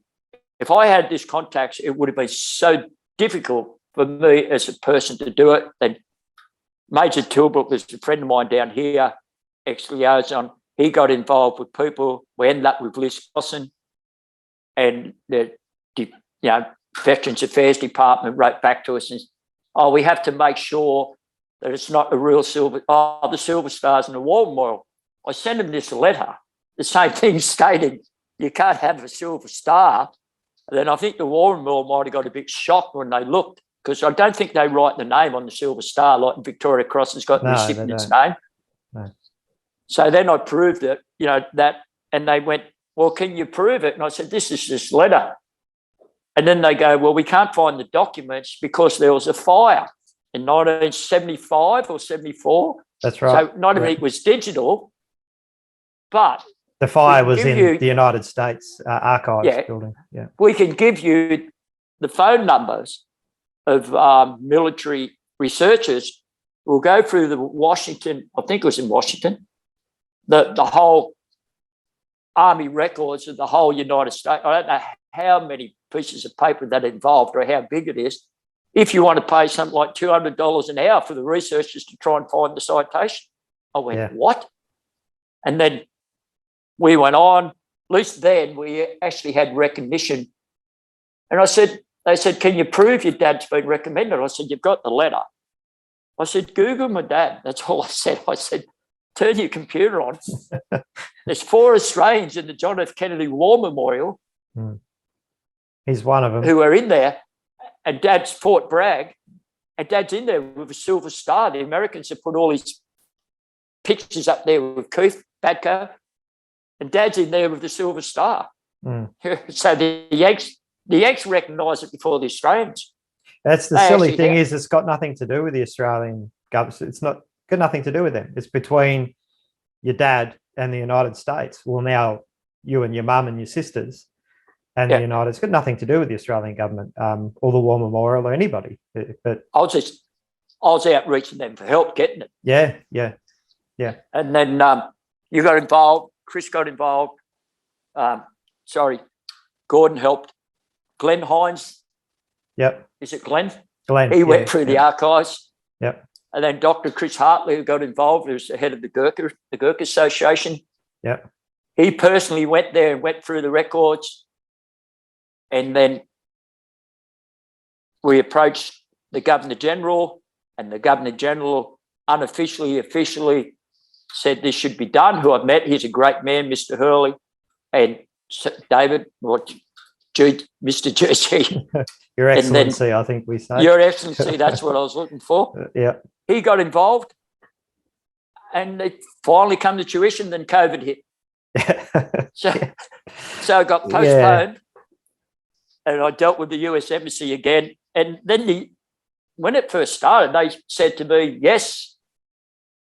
if I had this contacts, it would have been so difficult for me as a person to do it. Then Major Tilbrook was a friend of mine down here, ex-liaison. He got involved with people. We ended up with Liz Cosson, and the Veterans Affairs Department wrote back to us and said, we have to make sure that it's not a real silver. The Silver Stars and the War Memorial. I sent him this letter, the same thing stated, you can't have a Silver Star. And then I think the War Memorial might have got a bit shocked when they looked, because I don't think they write the name on the Silver Star like Victoria Cross has got the recipient's name. No. So then I proved it, that, and they went, well, can you prove it? And I said, this is this letter. And then they go, well, we can't find the documents because there was a fire in 1975 or 74. That's right. So not only it was digital, but the fire was in the United States Archives building. Yeah, we can give you the phone numbers of military researchers. We'll go through the Washington, I think it was in Washington, the whole Army records of the whole United States. I don't know how many pieces of paper that involved or how big it is. If you want to pay something like $200 an hour for the researchers to try and find the citation. I went, what? And then we went on. At least then we actually had recognition. And they said, can you prove your dad's been recommended? I said, you've got the letter. I said, Google my dad. That's all I said. I said, turn your computer on. There's 4 Australians in the John F. Kennedy War Memorial. He's one of them. Who are in there. And Dad's Fort Bragg. And Dad's in there with a Silver Star. The Americans have put all his pictures up there with Keith Badco. And Dad's in there with the Silver Star. So the Yanks recognise it before the Australians. That's the silly thing is it's got nothing to do with the Australian government. It's not got nothing to do with them. It's between your dad and the United States. Well, now you and your mum and your sisters and the United. It's got nothing to do with the Australian government or the War Memorial or anybody. But I was out reaching them for help getting it. Yeah. And then you got involved. Chris got involved. Gordon helped. Glenn Hines. Yep. Is it Glenn? Glenn. He went through the archives. Yep. And then Dr. Chris Hartley, who got Involved, who's the head of the Gurkha Association. Yep. He personally went there and went through the records. And then we approached the Governor General, and the Governor General unofficially, officially said this should be done, who I've met. He's a great man, Mr. Hurley, and David, Mr. GG. Your Excellency, I think we say. Your Excellency, that's what I was looking for. Yeah. He got involved, and it finally come to tuition, then COVID hit. So it got postponed, and I dealt with the US Embassy again. And then when it first started, they said to me, yes,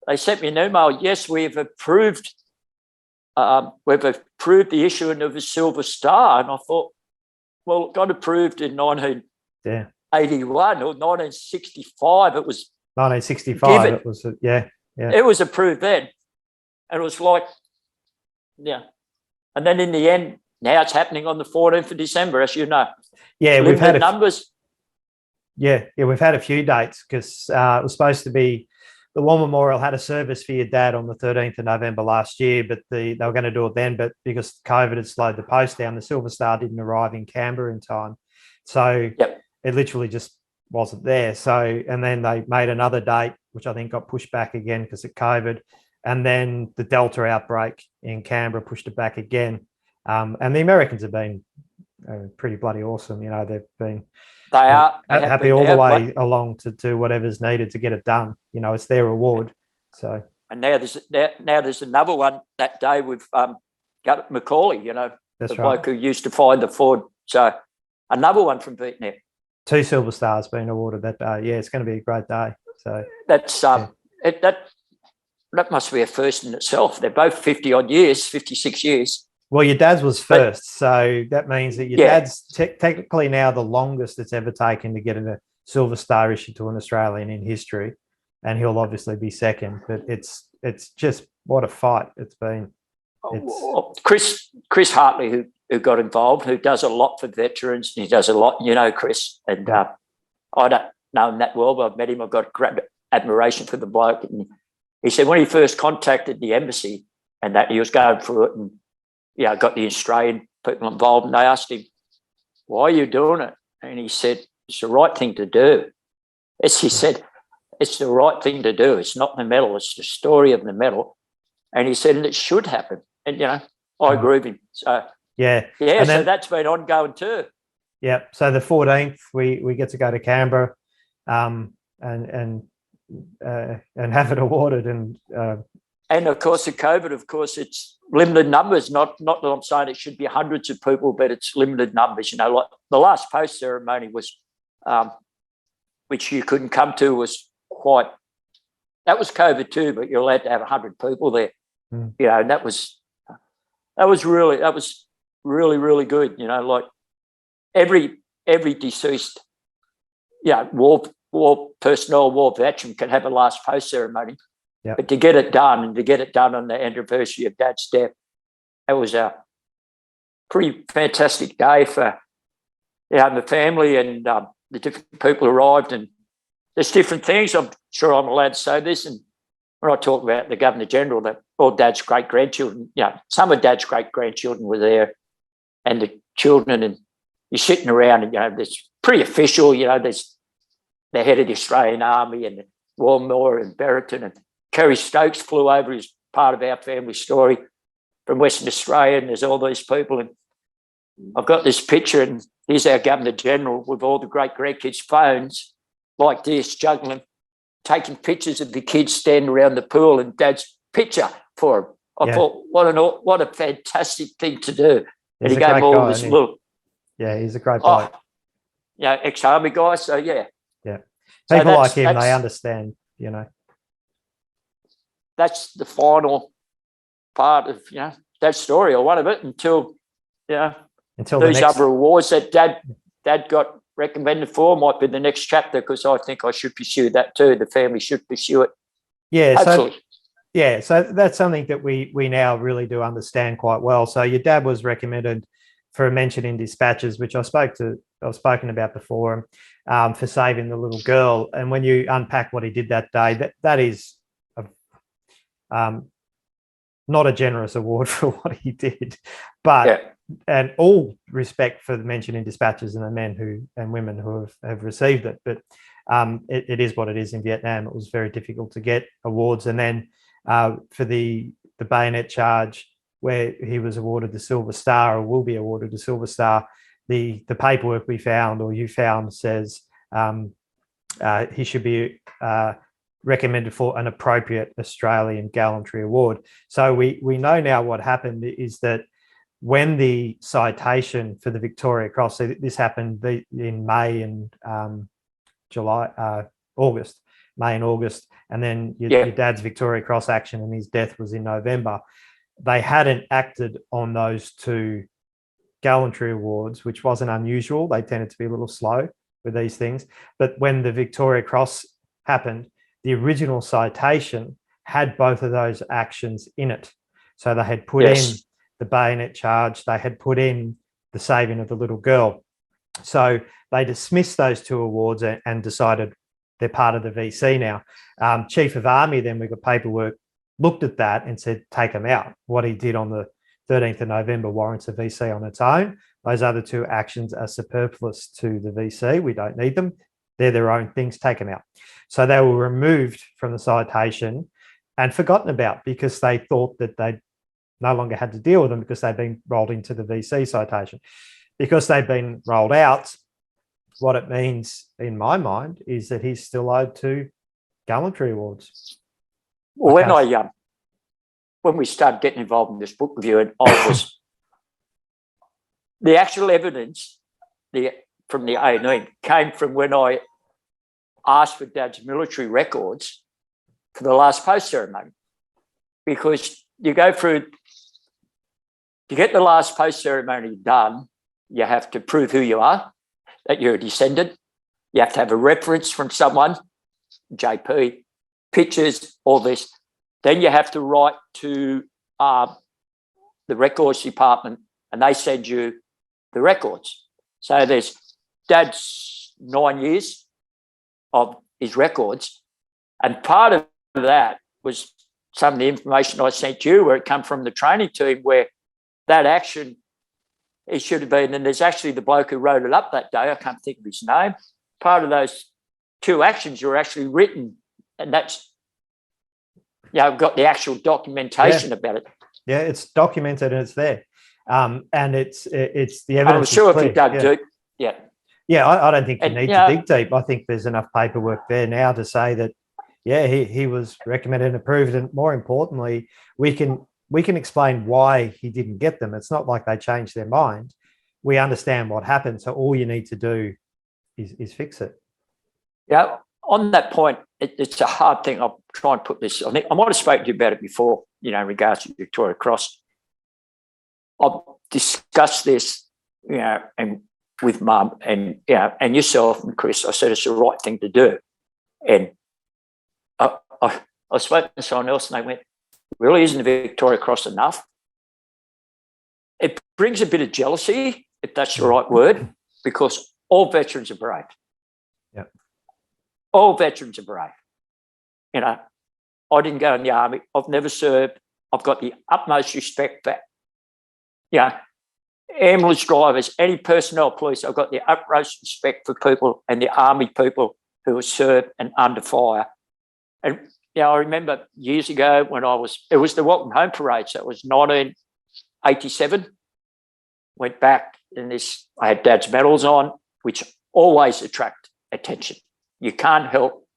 they sent me an email, yes, we've approved the issuing of a Silver Star. And I thought, well, it got approved in 1981 or 1965. It was 1965. It was, It was approved then. And it was like, yeah. And then in the end, now it's happening on the 14th of December, as you know. Yeah, we've had numbers. Yeah, we've had a few dates because it was supposed to be the War Memorial had a service for your dad on the 13th of November last year, but they were going to do it then. But because COVID had slowed the post down, the Silver Star didn't arrive in Canberra in time. So it literally just wasn't there. So, and then they made another date, which I think got pushed back again because of COVID. And then the Delta outbreak in Canberra pushed it back again. And the Americans have been pretty bloody awesome. You know, they've been happy all the way along to do whatever's needed to get it done. You know, it's their reward. So, and now there's another one that day with got Macaulay. You know, the bloke who used to find the Ford. So another one from Vietnam. 2 Silver Stars being awarded that day. Yeah, it's going to be a great day. So that's that must be a first in itself. They're both 50-odd years, 56 years. Well, your dad's was first, so that means that your dad's technically now the longest it's ever taken to get a Silver Star issued to an Australian in history, and he'll obviously be second. But it's just what a fight it's been. Chris Hartley, who got involved, who does a lot for veterans, and he does a lot, you know, Chris. And I don't know him that well, but I've met him. I've got great admiration for the bloke. And he said when he first contacted the embassy and that he was going through it and got the Australian people involved, and they asked him, why are you doing it? And he said, it's the right thing to do. He said, it's the right thing to do. It's not the medal, it's the story of the medal. And he said, and it should happen. And, you know, I agree with him. So, so that's been ongoing too. Yeah. So the 14th, we get to go to Canberra and have it awarded. And of course, the COVID, of course, it's limited numbers. Not that I'm saying it should be hundreds of people, but it's limited numbers. You know, like the last post ceremony was, which you couldn't come to, was that was COVID too, but you're allowed to have 100 people there. You know, and that was really really good. You know, like every deceased, war personnel, war veteran can have a last post ceremony. Yep. But to get it done, and to get it done on the anniversary of Dad's death, it was a pretty fantastic day for the family, and the different people arrived, and there's different things. I'm sure I'm allowed to say this, and when I talk about the Governor General, that all Dad's great-grandchildren, some of Dad's great-grandchildren were there, and the children, and you're sitting around, and, there's pretty official, there's the head of the Australian Army and Walmore and Berriton, and Kerry Stokes flew over as part of our family story from Western Australia, and there's all these people. And I've got this picture, and here's our Governor General with all the great-grandkids' phones like this, juggling, taking pictures of the kids standing around the pool, and Dad's picture for him. I thought, what a fantastic thing to do. And he gave all this look. Yeah, he's a great bloke. Ex-Army guy, so yeah. Yeah. People like him, they understand, That's the final part of that story, or one of it, until these other awards that Dad got recommended for might be the next chapter, because I think I should pursue that too. The family should pursue it. Yeah, so that's something that we now really do understand quite well. So your dad was recommended for a mention in dispatches, which I've spoken about before, for saving the little girl. And when you unpack what he did that day, that is not a generous award for what he did, but and all respect for the mention in dispatches and the men and women who have received it. But it is what it is in Vietnam. It was very difficult to get awards. And then for the bayonet charge, where he was awarded the Silver Star, or will be awarded the Silver Star, the paperwork we found, or you found, says he should be recommended for an appropriate Australian Gallantry Award. So we know now what happened is that when the citation for the Victoria Cross, so this happened in May and August, and then your dad's Victoria Cross action and his death was in November. They hadn't acted on those 2 Gallantry Awards, which wasn't unusual. They tended to be a little slow with these things. But when the Victoria Cross happened, the original citation had both of those actions in it. So they had put in the bayonet charge, they had put in the saving of the little girl. So they dismissed those two awards and decided they're part of the VC now. Chief of Army, then we got paperwork, looked at that and said, take them out. What he did on the 13th of November warrants a VC on its own. Those other two actions are superfluous to the VC. We don't need them. They're their own things. Take them out. So they were removed from the citation and forgotten about because they thought that they no longer had to deal with them because they'd been rolled into the VC citation. Because they've been rolled out, what it means in my mind is that he's still owed two gallantry awards. Well, when we started getting involved in this book review, and I was the actual evidence from the A&E came from when I asked for Dad's military records for the last post ceremony, because you go through to get the last post ceremony done. You have to prove who you are, that you're a descendant. You have to have a reference from someone, JP, pictures, all this. Then you have to write to the records department and they send you the records. So there's Dad's 9 years of his records. And part of that was some of the information I sent you where it come from the training team where that action, it should have been, and there's actually the bloke who wrote it up that day, I can't think of his name, part of those two actions were actually written, and that's, I've got the actual documentation about it. Yeah, it's documented and it's there. And it's the evidence. I'm sure if you dug deep, Yeah, I don't think you need to dig deep. I think there's enough paperwork there now to say that, he was recommended and approved, and more importantly, we can explain why he didn't get them. It's not like they changed their mind. We understand what happened. So all you need to do is fix it. Yeah. On that point, it's a hard thing. I'll try and put this. I think I might have spoken to you about it before, in regards to Victoria Cross. I've discussed this, and with Mum and and yourself and Chris. I said it's the right thing to do. And I spoke to someone else and they went, really, isn't the Victoria Cross enough? It brings a bit of jealousy, if that's the right word, because all veterans are brave. Yeah. All veterans are brave. I didn't go in the army. I've never served. I've got the utmost respect for, ambulance drivers, any personnel, police. I've got the utmost respect for people and the army people who are served and under fire. And I remember years ago when it was the Welcome Home Parade, so it was 1987. Went back and I had Dad's medals on, which always attract attention. You can't help.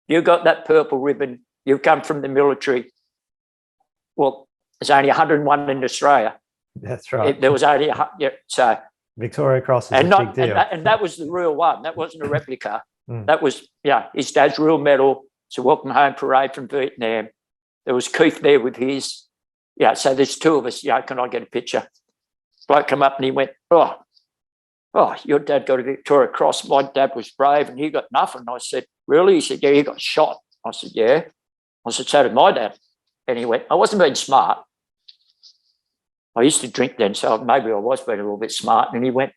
You've got that purple ribbon. You've come from the military. Well, there's only 101 in Australia. That's right. There was only so Victoria Cross is a big deal. And that was the real one. That wasn't a replica. That was his Dad's real medal. It's a Welcome Home Parade from Vietnam. There was Keith there with his. So there's two of us. Can I get a picture? Bloke come up and he went, oh, your dad got a Victoria Cross. My dad was brave and he got nothing. I said, really? He said, yeah, he got shot. I said, yeah. I said, so did my dad. And he went, I wasn't being smart. I used to drink then, so maybe I was being a little bit smart. And he went,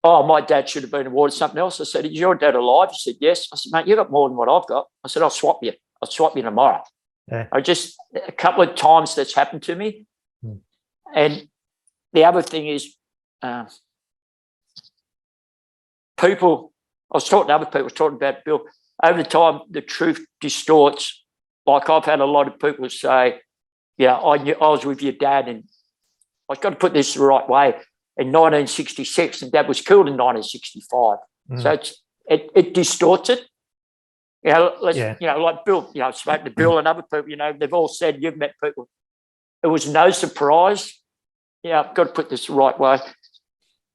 oh, my dad should have been awarded something else. I said, is your dad alive? He said, yes. I said, mate, you got more than what I've got. I said, I'll swap you. I'll swap you tomorrow. Yeah. A couple of times that's happened to me. And the other thing is people, I was talking to other people, talking about Bill, over the time the truth distorts. Like I've had a lot of people say, I was with your dad and I've got to put this the right way. In 1966, and Dad was killed in 1965. So it distorts it. Like Bill, I've spoken to Bill and other people, they've all said you've met people. It was no surprise. I've got to put this the right way.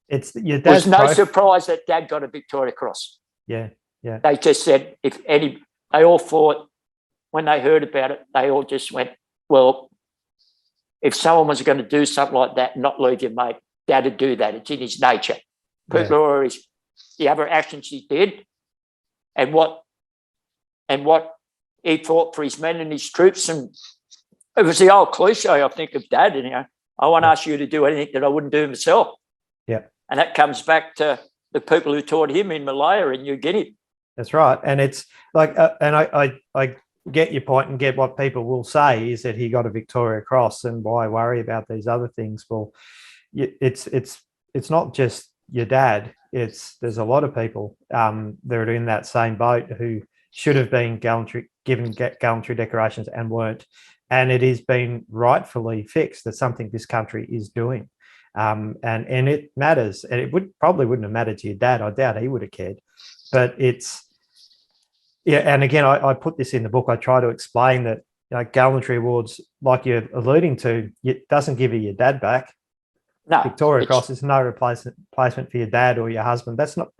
It's your dad's It was no surprise that Dad got a Victoria Cross. Yeah. They just said they all thought when they heard about it, they all just went, well, if someone was going to do something like that and not leave your mate, Dad would do that. It's in his nature. People are the other actions he did and what he fought for his men and his troops, and it was the old cliche, I think, of Dad. And I won't ask you to do anything that I wouldn't do myself. Yeah, and that comes back to the people who taught him in Malaya and New Guinea. that's right. And it's like, and I get your point and get what people will say is that he got a Victoria Cross, and why worry about these other things? Well, it's not just your dad. There's a lot of people that are in that same boat who should have been given gallantry decorations and weren't. And it has been rightfully fixed. That's something this country is doing. And it matters. And it probably wouldn't have mattered to your dad. I doubt he would have cared. But yeah. And again, I put this in the book. I try to explain that gallantry awards, like you're alluding to, it doesn't give you your dad back. No, Victoria Cross is no replacement for your dad or your husband. That's not,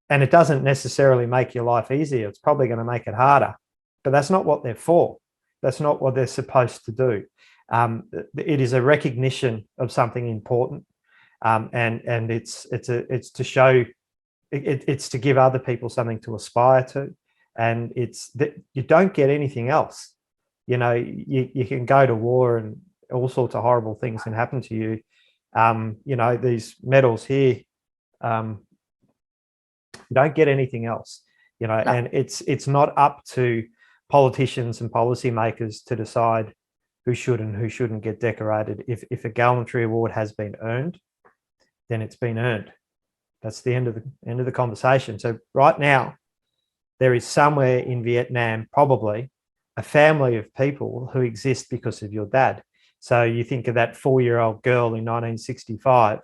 and it doesn't necessarily make your life easier. It's probably going to make it harder, but that's not what they're for. That's not what they're supposed to do. It is a recognition of something important, and it's to show, it's to give other people something to aspire to, and it's that you don't get anything else. You can go to war and all sorts of horrible things can happen to you. These medals here, you don't get anything else. No. And it's not up to politicians and policymakers to decide who should and who shouldn't get decorated. If a gallantry award has been earned, then it's been earned. That's the end of the conversation. So right now, there is somewhere in Vietnam probably a family of people who exist because of your dad. So you think of that 4-year-old girl in 1965.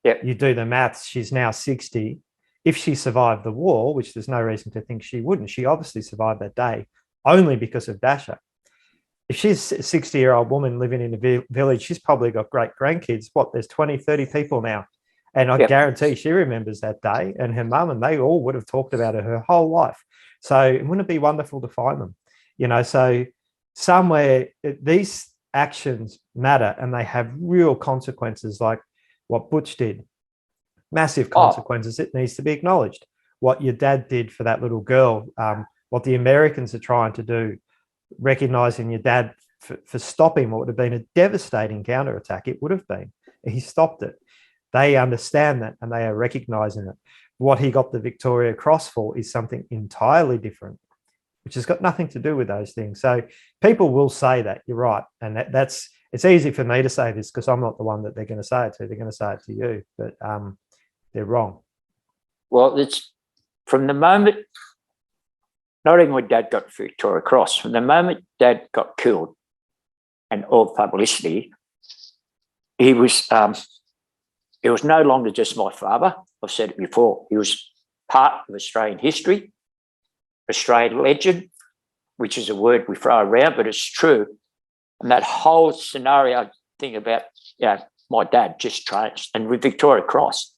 Yep. You do the maths. She's now 60. If she survived the war, which there's no reason to think she wouldn't, she obviously survived that day only because of Dasher. If she's a 60-year-old woman living in a village, she's probably got great grandkids. There's 20, 30 people now. And I guarantee she remembers that day, and her mum, and they all would have talked about her whole life. So wouldn't it be wonderful to find them? So somewhere these actions matter, and they have real consequences, like what Butch did. Massive consequences. It needs to be acknowledged. What your dad did for that little girl, what the Americans are trying to do, recognizing your dad for stopping what would have been a devastating counterattack. It would have been. He stopped it. They understand that, and they are recognizing it. What he got the Victoria Cross for is something entirely different, which has got nothing to do with those things. So people will say that, you're right. And it's easy for me to say this because I'm not the one that they're going to say it to. They're going to say it to you, but they're wrong. Well, it's from the moment, not even when Dad got Victoria Cross, from the moment Dad got killed and all publicity, he was no longer just my father. I've said it before. He was part of Australian history, Australian legend, which is a word we throw around, but it's true. And that whole scenario thing about, my dad just changed, and with Victoria Cross.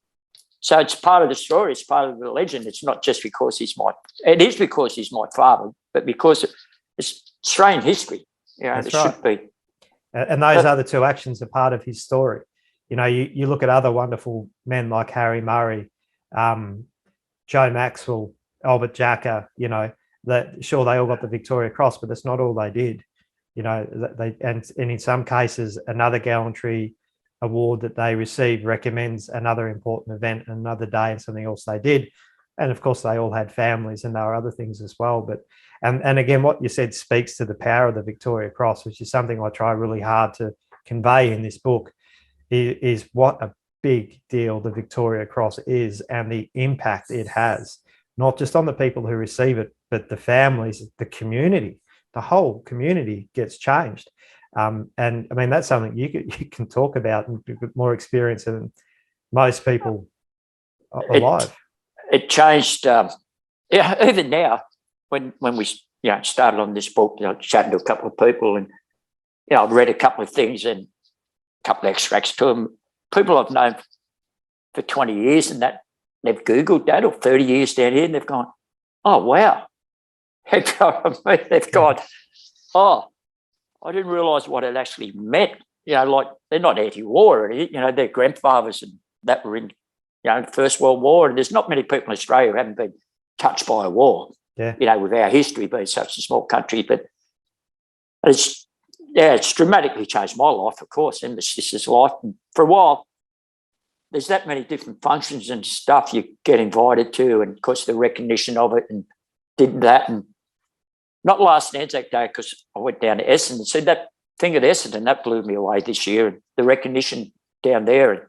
So it's part of the story. It's part of the legend. It's not just because it is because he's my father, but because it's Australian history. That's it right. Should be. And those other two actions are part of his story. You look at other wonderful men like Harry Murray, Joe Maxwell, Albert Jacka, that sure they all got the Victoria Cross, but that's not all they did. And in some cases, another gallantry award that they received recommends another important event, another day, and something else they did. And of course, they all had families, and there were other things as well. But and again, what you said speaks to the power of the Victoria Cross, which is something I try really hard to convey in this book. Is what a big deal the Victoria Cross is, and the impact it has, not just on the people who receive it, but the families, the community, the whole community gets changed. And I mean, that's something you can talk about and with more experience than most people alive. It changed. Even now, when we started on this book, chatting to a couple of people, and I've read a couple of things and couple of extracts to them. People I've known for 20 years and that they've Googled that, or 30 years down here, and they've gone, oh, wow. They've gone, oh, I didn't realise what it actually meant. Like they're not anti-war or anything, their grandfathers and that were in, the First World War, and there's not many people in Australia who haven't been touched by a war. Yeah. You know, with our history being such a small country, but it's dramatically changed my life, of course, and my sister's life. And for a while, there's that many different functions and stuff you get invited to, and of course the recognition of it, and did that, and not last Anzac Day because I went down to Essendon. So that thing at Essendon, that blew me away this year, and the recognition down there and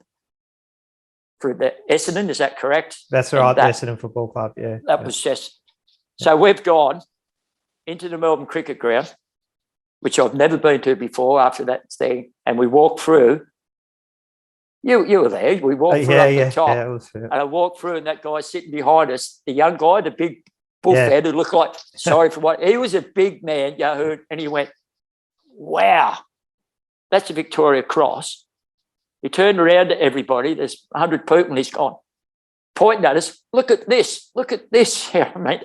for the Essendon, is that correct? That's right, the Essendon Football Club, yeah. That was just... So we've gone into the Melbourne Cricket Ground, which I've never been to before after that thing, and we walked through. You were there. We walked through up the top, and I walked through, and that guy sitting behind us, the young guy, the big bullfed who looked like, sorry for what, he was a big man, and he went, wow, that's a Victoria Cross. He turned around to everybody. There's 100 people, and he's gone, pointing at us, look at this. Yeah, mate,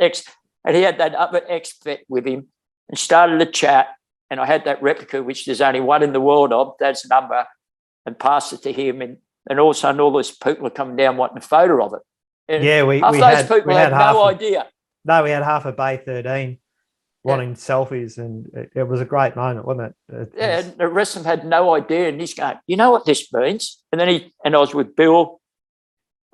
and he had that other ex-vet with him and started a chat, and I had that replica, which there's only one in the world of, that's number, and passed it to him, and all of a sudden all those people are coming down wanting a photo of it. And those people had no idea. No, we had half a Bay 13 wanting selfies, and it was a great moment, wasn't it? And the rest of them had no idea, and he's going, you know what this means? And then I was with Bill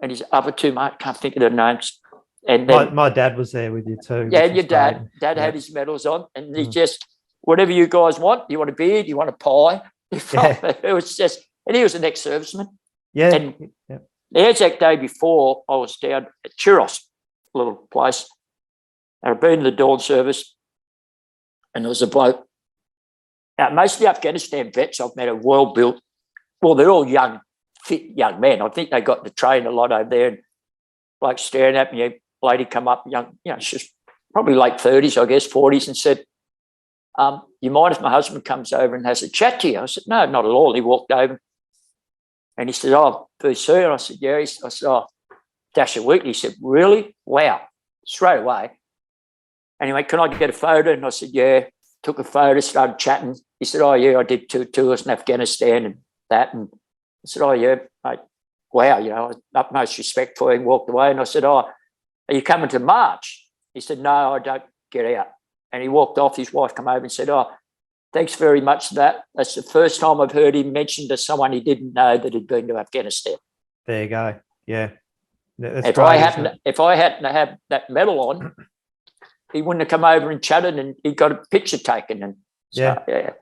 and his other two mates, can't think of their names. And then, my dad was there with you too. Yeah, and your dad had his medals on, and he just, whatever you guys want, you want a beer, you want a pie? It was just, and he was an ex-serviceman. Yeah. And the Anzac Day before, I was down at Churros, a little place, and I'd been to the dawn service, and there was a bloke. Now, most of the Afghanistan vets I've met are well-built. Well, they're all young, fit young men. I think they got to train a lot over there. And bloke staring at me, a lady come up, young, she's probably late 30s, I guess, 40s, and said, you mind if my husband comes over and has a chat to you? I said, no, not at all. He walked over and he said, oh, VC. And I said, yeah. I said, oh, Dasher Wheatley. He said, really? Wow. Straight away. And he went, can I get a photo? And I said, yeah. Took a photo, started chatting. He said, oh, yeah, I did 2 tours in Afghanistan and that. And I said, oh, yeah, mate, wow, utmost respect for him, walked away. And I said, oh, are you coming to March? He said, no, I don't get out. And he walked off. His wife came over and said, oh, thanks very much for that. That's the first time I've heard him mention to someone he didn't know that he'd been to Afghanistan. There you go. Yeah. If I hadn't to have that medal on, he wouldn't have come over and chatted, and he got a picture taken. And it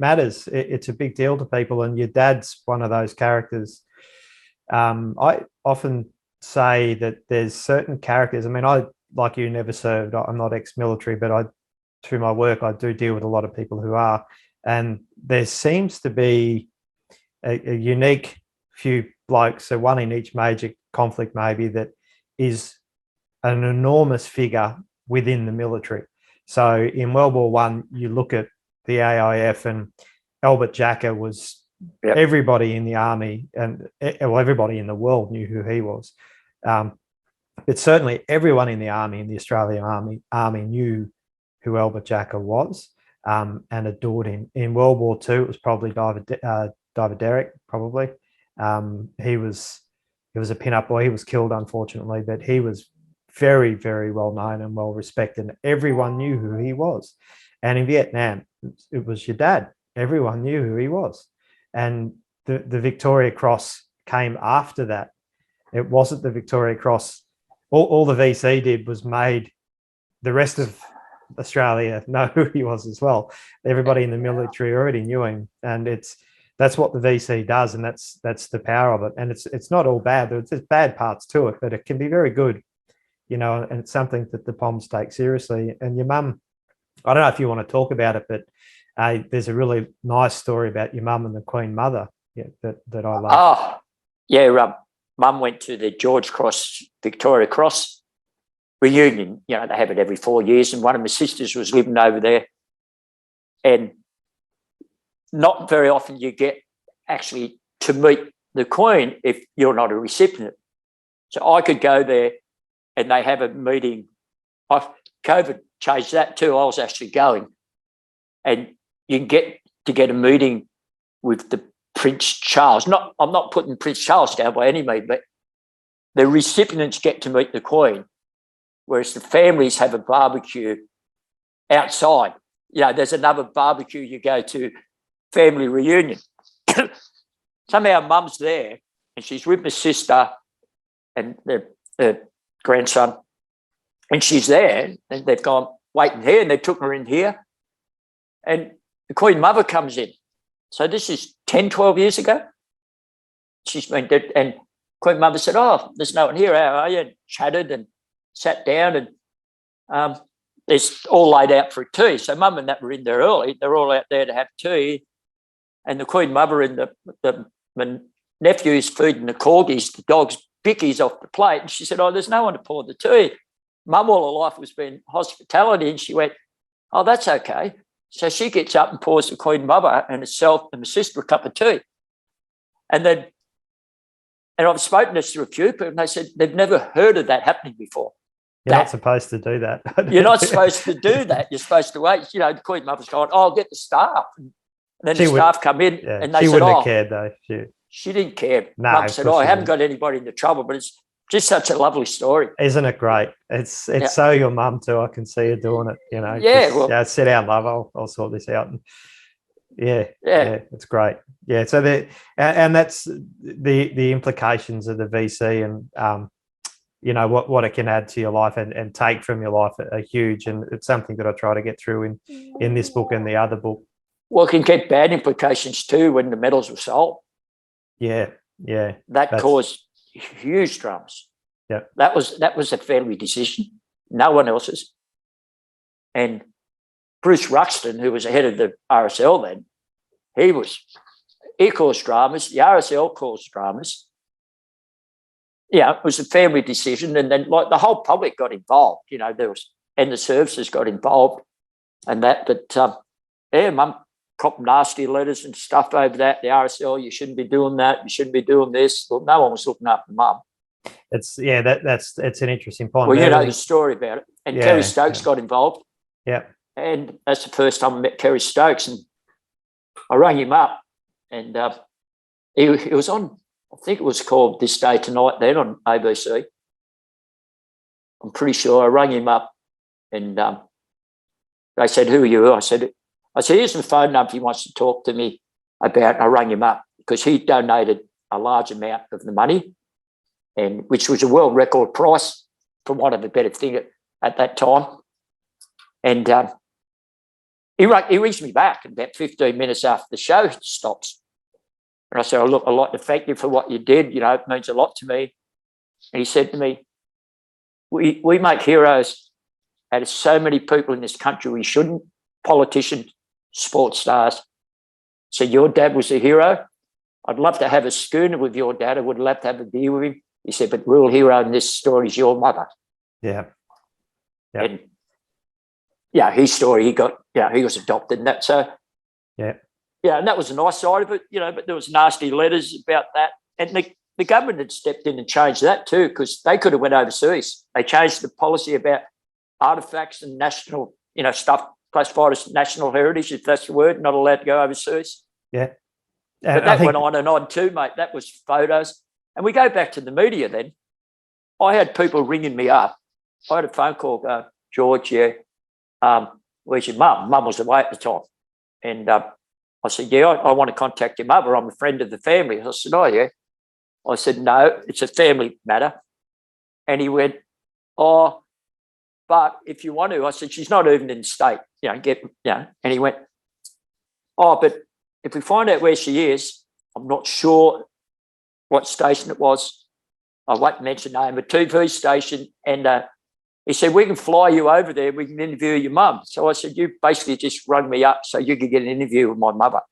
matters. It's a big deal to people, and your dad's one of those characters. I often say that there's certain characters. I mean, I, like you, never served. I'm not ex-military, but through my work, I do deal with a lot of people who are, and there seems to be a unique few blokes, so one in each major conflict maybe, that is an enormous figure within the military. So in World War I, you look at the AIF, and Albert Jacka was everybody in the army, and everybody in the world knew who he was. But certainly everyone in the army, in the Australian army knew who Albert Jacka was, and adored him. In World War II, it was probably Diver Derrick, probably. He was a pin-up boy. He was killed, unfortunately, but he was very, very well known and well respected. Everyone knew who he was. And in Vietnam, it was your dad. Everyone knew who he was. And the Victoria Cross came after that. It wasn't the Victoria Cross. All the VC did was made the rest of Australia know who he was as well. Everybody in the military already knew him, and that's what the VC does, and that's the power of it. And it's not all bad. There's bad parts to it, but it can be very good. And it's something that the Poms take seriously. And your mum, I don't know if you want to talk about it, but there's a really nice story about your mum and the Queen Mother that I love. Oh, yeah. Mum went to the George Victoria Cross reunion. They have it every 4 years, and one of my sisters was living over there. And not very often you get actually to meet the Queen if you're not a recipient. So I could go there, and they have a meeting. COVID changed that too. I was actually going. And you can get a meeting with the Prince Charles. I'm not putting Prince Charles down by any means, but the recipients get to meet the Queen. whereas the families have a barbecue outside. You know, there's another barbecue you go to, family reunion. Somehow mum's there and she's with my sister and the grandson, and she's there and they've gone waiting here and they took her in here, and the Queen Mother comes in. So this is 10, 12 years ago. She's been dead, and Queen Mother said, "Oh, there's no one here, how are you?" And chatted and sat down, and it's all laid out for tea. So Mum and that were in there early. They're all out there to have tea, and the Queen Mother and my nephew's feeding the corgis, the dogs, bickies off the plate. And she said, "Oh, there's no one to pour the tea." Mum all her life was being hospitality, and she went, "Oh, that's okay." So she gets up and pours the Queen Mother and herself and my sister a cup of tea. And then, and I've spoken this to a few people, and they said they've never heard of that happening before. You're not supposed to do that. You're not supposed to do that. You're supposed to wait. You know, the Queen Mother's going, "Oh, I'll get the staff." And then the staff come in, and they she said, wouldn't "Oh," have cared though. she didn't care. No, Mum said, "Oh, I haven't got anybody into trouble," but it's just such a lovely story. Isn't it great? It's so your mum too. I can see her doing it, you know. Yeah, just, well, sit down, love. I'll sort this out. And yeah, it's great. Yeah, so and that's the implications of the VC, and you know what it can add to your life and take from your life are huge, and it's something that I try to get through in this book and the other book. Well, it can get bad implications too when the medals were sold. Yeah. That caused huge dramas. Yeah. That was a family decision, no one else's. And Bruce Ruxton, who was the head of the RSL then, he caused dramas. The RSL caused dramas. Yeah, it was a family decision, and then like the whole public got involved. You know, and the services got involved, and that. But Mum copped nasty letters and stuff over that. The RSL, you shouldn't be doing that. You shouldn't be doing this. Well, no one was looking after Mum. It's an interesting point. Well, you know the story about it. And Kerry Stokes got involved. Yeah. And that's the first time I met Kerry Stokes, and I rang him up, and he was on, I think it was called This Day Tonight then on ABC. I'm pretty sure. I rang him up, and they said, "Who are you?" I said, "Here's my phone number if he wants to talk to me about." And I rang him up because he donated a large amount of the money, and which was a world record price, for want of a better thing at that time. And he rings me back about 15 minutes after the show stops. And I said, "Oh, look, I'd like to thank you for what you did. You know, it means a lot to me." And he said to me, we make heroes out of so many people in this country we shouldn't. Politicians, sports stars. So your dad was a hero. I'd love to have a schooner with your dad. I would love to have a beer with him. He said, "But real hero in this story is your mother." Yeah. And his story, he was adopted, and that. So and that was a nice side of it, you know. But there was nasty letters about that, and the government had stepped in and changed that too, because they could have went overseas. They changed the policy about artifacts and national, you know, stuff classified as national heritage, if that's the word, not allowed to go overseas. Yeah. But that went on and on too, mate. That was photos. And we go back to the media then. I had people ringing me up. I had a phone call go, "George, where's your mum?" Mum was away at the time. And I said, I want to contact your mother. I'm a friend of the family. I said, "Oh, yeah." I said, "No, it's a family matter." And he went, "Oh, but if you want to," I said, "She's not even in the state, you know, And he went, "Oh, but if we find out where she is, I'm not sure what station it was. I won't mention the name, a TV station." And he said, "We can fly you over there. We can interview your mum." So I said, "You basically just rung me up so you could get an interview with my mother."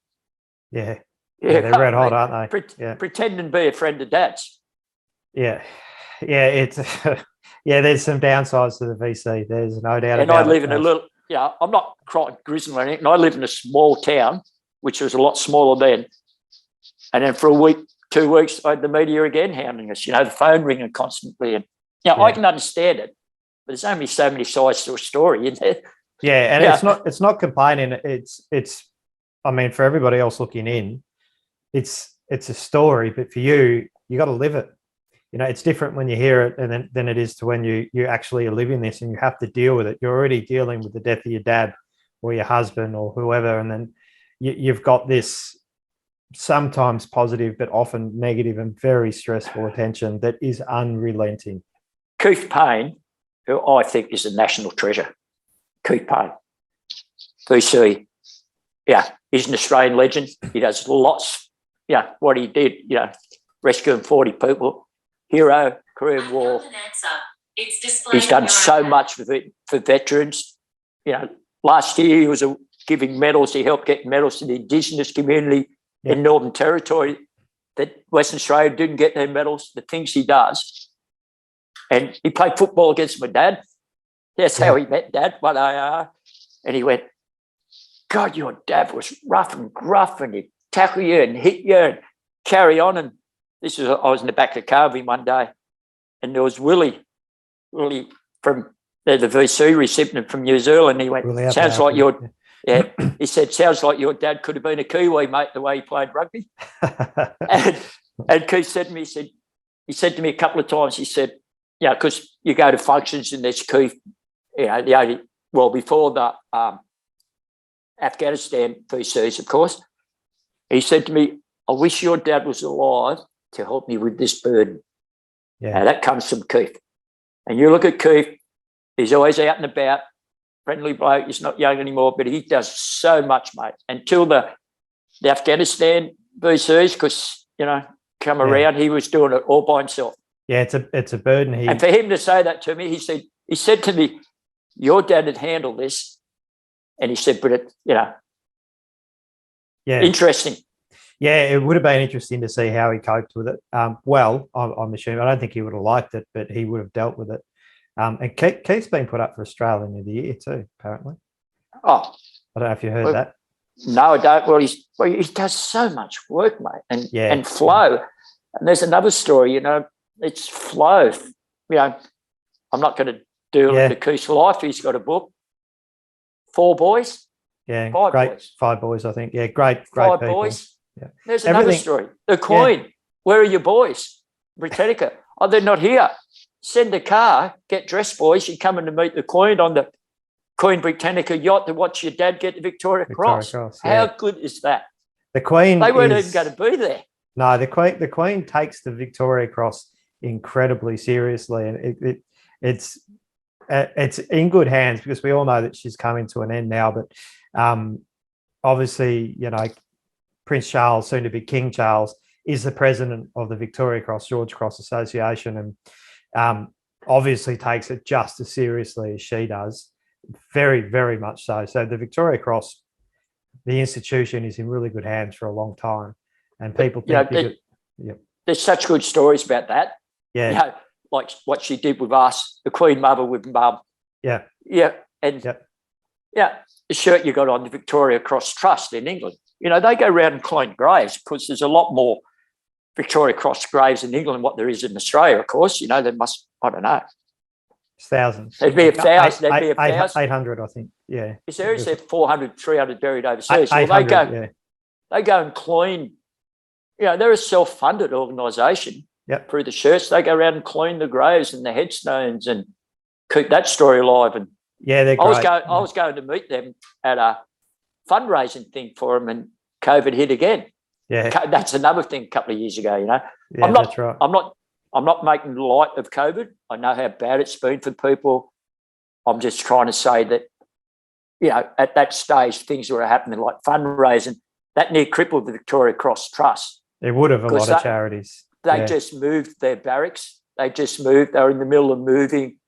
Yeah. They're red hot, aren't they? Pretend and be a friend of Dad's. Yeah. It's there's some downsides to the VC. There's no doubt about it. And I live in a little, I'm not quite grizzled or anything. I live in a small town, which was a lot smaller then. And then for a week, 2 weeks, I had the media again hounding us, you know, the phone ringing constantly. And I can understand it, but there's only so many sides to a story, isn't there? Yeah, and it's not complaining. It's I mean, for everybody else looking in, it's a story, but for you got to live it. it's different when you hear it and than it is to when you actually are living this and you have to deal with it. You're already dealing with the death of your dad or your husband or whoever, and then you've got this sometimes positive but often negative and very stressful attention that is unrelenting. Keith Payne, who I think is a national treasure, Keith Payne, VC, he's an Australian legend. He does lots, what he did, rescuing 40 people, hero, Korean War. He's done so much for veterans. Last year he was giving medals. He helped get medals to the Indigenous community in Northern Territory that Western Australia didn't get their medals, the things he does. And he played football against my dad. That's how he met Dad, and he went, God, your dad was rough and gruff and he'd tackle you and hit you and carry on. And I was in the back of the car with him one day, and there was Willie from the VC recipient from New Zealand. He went, sounds like your he said, sounds like your dad could have been a Kiwi, mate, the way he played rugby. and Keith said to me, he said to me a couple of times, he said, because you go to functions and there's Keith, before the Afghanistan VCs, of course, he said to me, I wish your dad was alive to help me with this burden. Now, that comes from Keith. And you look at Keith, he's always out and about, friendly bloke, he's not young anymore, but he does so much, mate. Until the Afghanistan VCs, because, come around, he was doing it all by himself. Yeah, it's a burden. And for him to say that to me, he said to me, your dad had handled this. And he said, but interesting. Yeah, it would have been interesting to see how he coped with it. I'm assuming, I don't think he would have liked it, but he would have dealt with it. And Keith's been put up for Australian of the Year too, apparently. Oh. I don't know if you heard that. No, I don't. Well, he does so much work, mate, and flow. And there's another story, it's flow. I'm not going to do the Keith's life. He's got a book. 4 boys? Yeah, Five boys. 5 boys, I think. Yeah, great 5 people. boys. Yeah. There's another story. The Queen. Where are your boys? Britannica. Oh, they're not here. Send a car, get dressed, boys. You're coming to meet the Queen on the Queen Britannica yacht to watch your dad get the Victoria Cross. How good is that? The Queen. They weren't even going to be there. No, the Queen takes the Victoria Cross incredibly seriously, and it's in good hands because we all know that she's coming to an end now. But obviously, Prince Charles, soon to be King Charles, is the president of the Victoria Cross, George Cross Association, and obviously takes it just as seriously as she does. Very, very much so. So the Victoria Cross, the institution, is in really good hands for a long time. And people think there's such good stories about that. Yeah. Like what she did with us, the Queen Mother with Mum. Yeah. Yeah. And the shirt you got on, the Victoria Cross Trust in England. They go around and clean graves because there's a lot more Victoria Cross graves in England than what there is in Australia, of course. There must, I don't know. It's thousands. There'd be 1,000. There'd be 1,000. 800, I think. Yeah. Is there 400, 300 buried overseas? They go and clean. They're a self-funded organisation. Yep. Through the shirts, they go around and clean the graves and the headstones and keep that story alive. And they're great. I was going to meet them at a fundraising thing for them, and COVID hit again. Yeah, that's another thing. A couple of years ago, Yeah, that's right. I'm not making light of COVID. I know how bad it's been for people. I'm just trying to say that, at that stage, things were happening like fundraising. That near crippled the Victoria Cross Trust. It would have a lot of charities. They just moved their barracks. They just moved. They were in the middle of moving.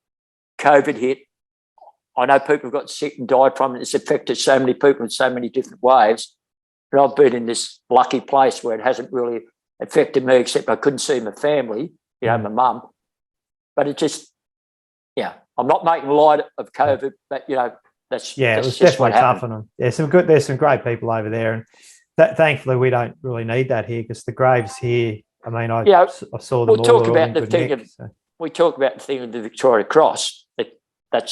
COVID hit. I know people got sick and died from it. It's affected so many people in so many different ways. But I've been in this lucky place where it hasn't really affected me, except I couldn't see my family, my mum. But it just, I'm not making light of COVID, but, that's it was definitely tough on them. Yeah, there's some great people over there. And thankfully, we don't really need that here because the graves here, I mean, I saw them all. We talk about the thing of the Victoria Cross.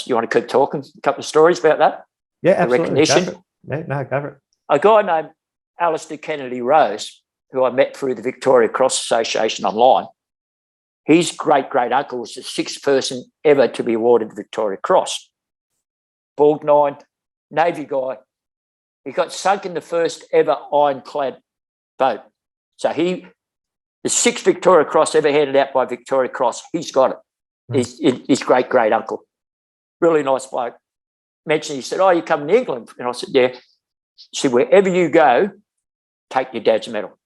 You want to keep talking? A couple of stories about that? Yeah, absolutely. Recognition. Go for it. A guy named Alistair Kennedy Rose, who I met through the Victoria Cross Association online, his great-great-uncle was the 6th person ever to be awarded the Victoria Cross. Bald nine, Navy guy. He got sunk in the first ever ironclad boat. So the 6th Victoria Cross ever handed out by Victoria Cross, he's got it. His great-great-uncle. Really nice bloke. Mentioned, he said, "Oh, you coming to England?" And I said, "Yeah." He said, "Wherever you go, take your dad's medal."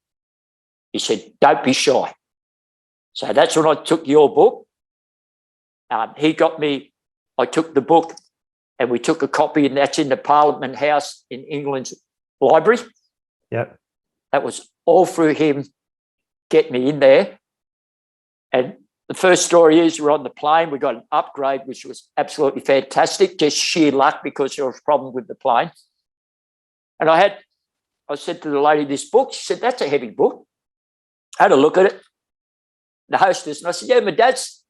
He said, "Don't be shy." So that's when I took your book. He got me, I took the book and we took a copy, and that's in the Parliament House in England's library. Yep. That was all through him get me in there. And the first story is we're on the plane. We got an upgrade, which was absolutely fantastic, just sheer luck because there was a problem with the plane. And I said to the lady, "This book," she said, "That's a heavy book." I had a look at it. The hostess, and I said, "Yeah, my dad's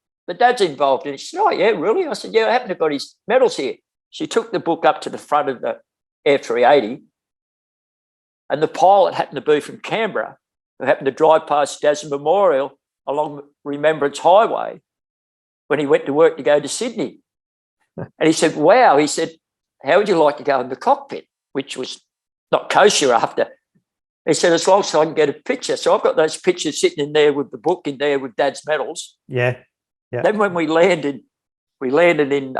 involved." And she said, "Oh, yeah, really?" I said, "Yeah, I happen to have got his medals here." She took the book up to the front of the Air 380, and the pilot happened to be from Canberra, who happened to drive past Dasher Memorial along Remembrance Highway when he went to work to go to Sydney. And he said, "Wow," he said, "how would you like to go in the cockpit?" Which was not kosher after. He said, "As long as I can get a picture." So I've got those pictures sitting in there with the book in there with Dad's medals. Yeah. Then when we landed in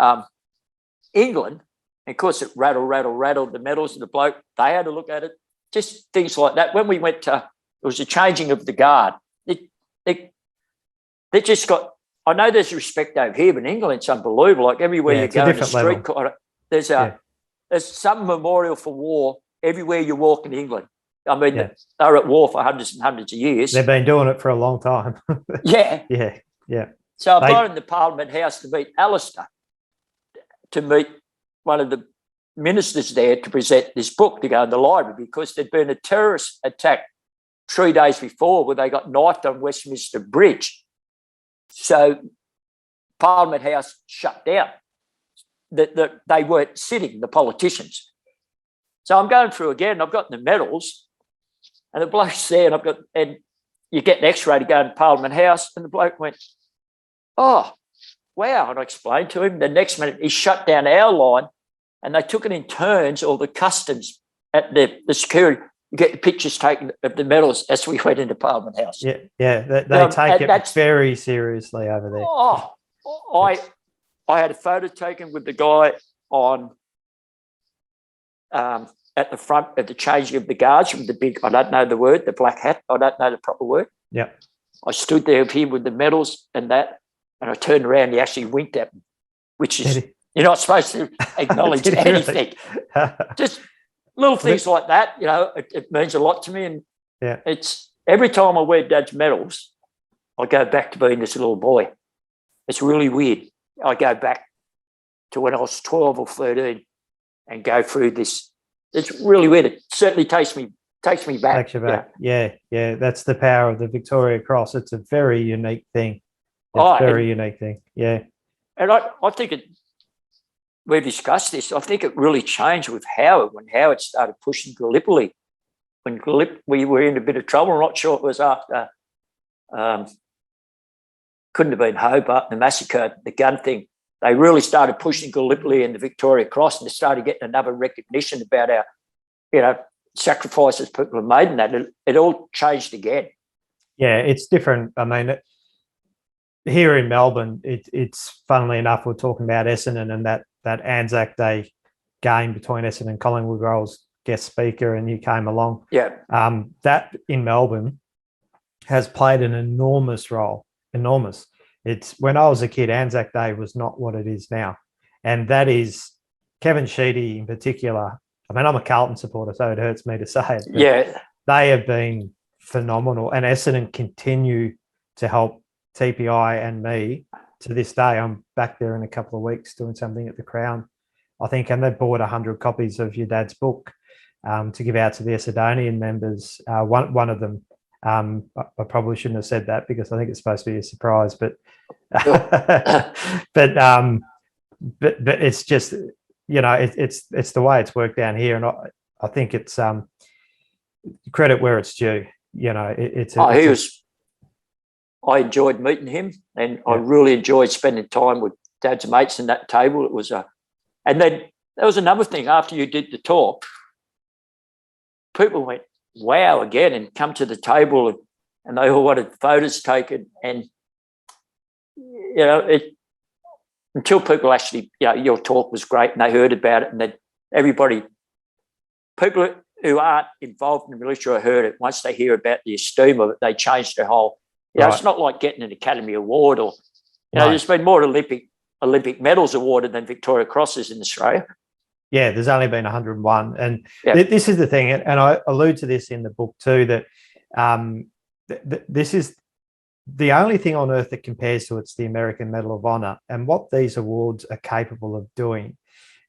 England, and of course it rattled the medals of the bloke. They had a look at it, just things like that. When we went to, it was a changing of the guard. They just got, I know there's respect over here, but in England it's unbelievable. Like everywhere you go in the street corner, there's some memorial for war everywhere you walk in England. I mean, they're at war for hundreds and hundreds of years. They've been doing it for a long time. Yeah. So I got in the Parliament House to meet Alistair, to meet one of the ministers there to present this book to go in the library, because there'd been a terrorist attack 3 days before where they got knifed on Westminster Bridge. So Parliament House shut down. They weren't sitting, the politicians. So I'm going through again. I've got the medals, and the bloke's there, and you get an X-ray to go in Parliament House, and the bloke went, "Oh, wow." And I explained to him. The next minute, he shut down our line, and they took it in turns, or the customs at the security, you get the pictures taken of the medals as we went into Parliament House. They take it very seriously over there. Oh, I had a photo taken with the guy on at the front of the changing of the guards with the big, I don't know the word, the black hat. I don't know the proper word. Yeah. I stood there with him with the medals and that, and I turned around and he actually winked at me, which is, you're not supposed to acknowledge anything. Just little things like that, it means a lot to me. And it's every time I wear Dad's medals, I go back to being this little boy. It's really weird. I go back to when I was 12 or 13 and go through this. It's really weird. It certainly takes me back. Takes you back. Yeah. That's the power of the Victoria Cross. It's a very unique thing. Unique thing. Yeah. And I think we've discussed this. I think it really changed with Howard when Howard started pushing Gallipoli. When we were in a bit of trouble. I'm not sure it was after. Couldn't have been Hobart, the massacre, the gun thing. They really started pushing Gallipoli and the Victoria Cross, and they started getting another recognition about our, sacrifices people have made, and that it all changed again. Yeah, it's different. I mean, here in Melbourne, it's funnily enough, we're talking about Essendon and that Anzac Day game between Essendon and Collingwood, where I was guest speaker and you came along. Yeah. That in Melbourne has played an enormous role. Enormous. It's when I was a kid, Anzac Day was not what it is now. And that is Kevin Sheedy in particular. I mean, I'm a Carlton supporter, so it hurts me to say it. Yeah. They have been phenomenal. And Essendon continue to help TPI and me to this day. I'm back there in a couple of weeks doing something at the Crown, I think, and they bought 100 copies of your dad's book to give out to the Essendonian members. One of them, I probably shouldn't have said that because I think it's supposed to be a surprise, but it's just, it's the way it's worked down here, and I think it's credit where it's due. I enjoyed meeting him, and I Yeah. really enjoyed spending time with Dad's mates in that table. It was and then there was another thing. After you did the talk, people went, wow, again, and come to the table, and they all wanted photos taken. And, until people actually, your talk was great and they heard about it, and then people who aren't involved in the military heard it, once they hear about the esteem of it, they change their whole, Right. It's not like getting an Academy Award or, No. there's been more Olympic medals awarded than Victoria Crosses in Australia. Yeah, there's only been 101. And Yeah. this is the thing, and I allude to this in the book too, that this is the only thing on earth that compares to it's the American Medal of Honor. And what these awards are capable of doing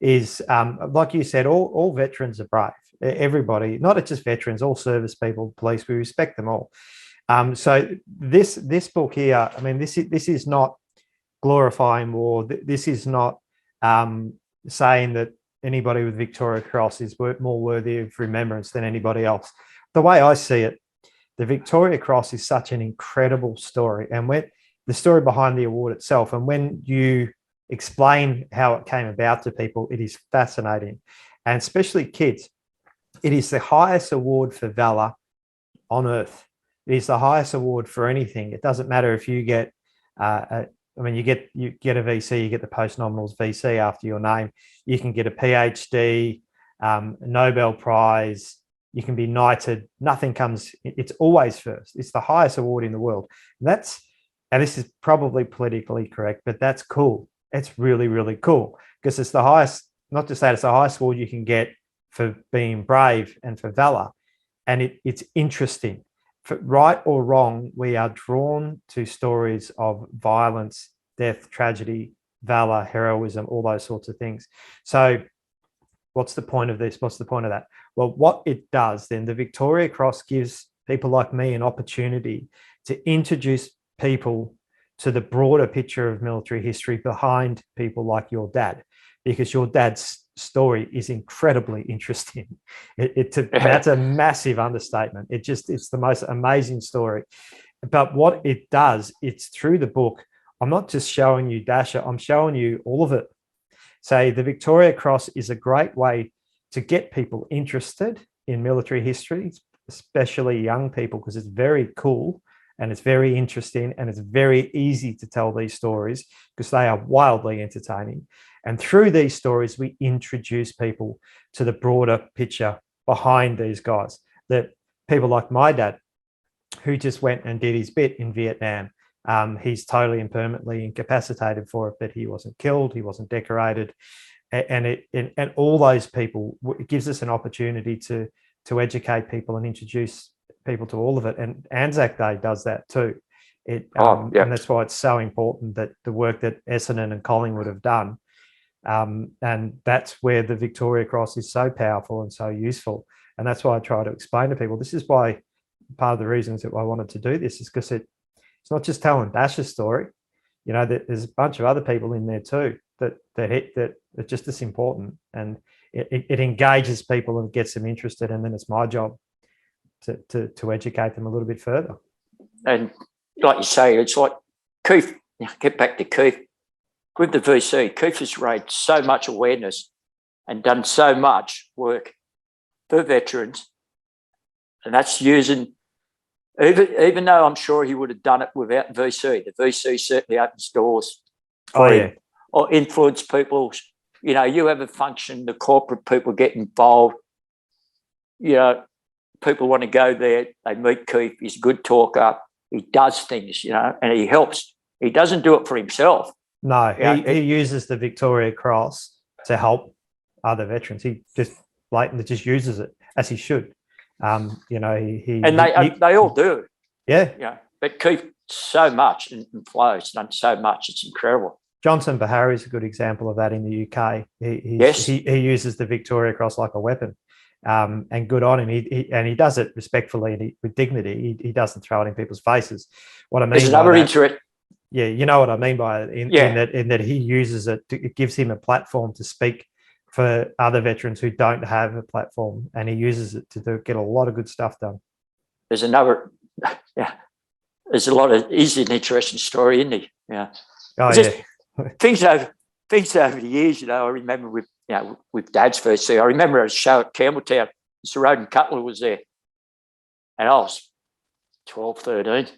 is, like you said, all veterans are brave. Everybody, not just veterans, all service people, police, we respect them all. So this book here, I mean, this is not glorifying war. This is not saying that anybody with Victoria Cross is more worthy of remembrance than anybody else. The way I see it, the Victoria Cross is such an incredible story, and when the story behind the award itself, and when you explain how it came about to people, it is fascinating, and especially kids. It is the highest award for valor on earth. It is the highest award for anything. It doesn't matter if you get you get a VC, you get the post-nominals VC after your name. You can get a PhD, Nobel Prize. You can be knighted. Nothing comes. It's always first. It's the highest award in the world. And this is probably politically correct, but that's cool. It's really, really cool because it's the highest. Not just that, it's the highest award you can get for being brave and for valor, and it's interesting. For right or wrong, we are drawn to stories of violence, death, tragedy, valor, heroism, all those sorts of things. So what's the point of this? What's the point of that? Well, what it does then, the Victoria Cross gives people like me an opportunity to introduce people to the broader picture of military history behind people like your dad, because your dad's story is incredibly interesting. That's a massive understatement. It's the most amazing story. But what it does, it's through the book. I'm not just showing you Dasher, I'm showing you all of it. So the Victoria Cross is a great way to get people interested in military history, especially young people, because it's very cool and it's very interesting and it's very easy to tell these stories because they are wildly entertaining. And through these stories, we introduce people to the broader picture behind these guys, that people like my dad, who just went and did his bit in Vietnam. He's totally and permanently incapacitated for it, but he wasn't killed, he wasn't decorated. And all those people, it gives us an opportunity to educate people and introduce people to all of it. And Anzac Day does that too. And that's why it's so important that the work that Essendon and Collingwood have done, and that's where the Victoria Cross is so powerful and so useful. And that's why I try to explain to people. This is why part of the reasons that I wanted to do this is because it's not just telling Dasher's story. There's a bunch of other people in there too that are just as important, and it engages people and gets them interested. And then it's my job to educate them a little bit further. And like you say, it's like Keith. Get back to Keith. With the VC, Keith has raised so much awareness and done so much work for veterans, and that's using, even though I'm sure he would have done it without VC, the VC certainly opens doors for him, or influence people. You have a function, the corporate people get involved. People want to go there, they meet Keith, he's a good talker, he does things, and he helps. He doesn't do it for himself. No, he uses the Victoria Cross to help other veterans. He just blatantly just uses it, as he should. They all do. Yeah. But Keith so much and Flo's done so much. It's incredible. Johnson Bahari is a good example of that in the UK. He uses the Victoria Cross like a weapon, and good on him. He does it respectfully and with dignity. He doesn't throw it in people's faces. What I mean, there's another interest. Yeah, you know what I mean by it. In that he uses it. It gives him a platform to speak for other veterans who don't have a platform, and he uses it to get a lot of good stuff done. There's another there's a lot of, he's an interesting story, isn't he? Yeah. Oh, Just yeah. things over the years, I remember with Dad's first year. I remember a show at Campbelltown. Sir Roden Cutler was there. And I was 12, 13,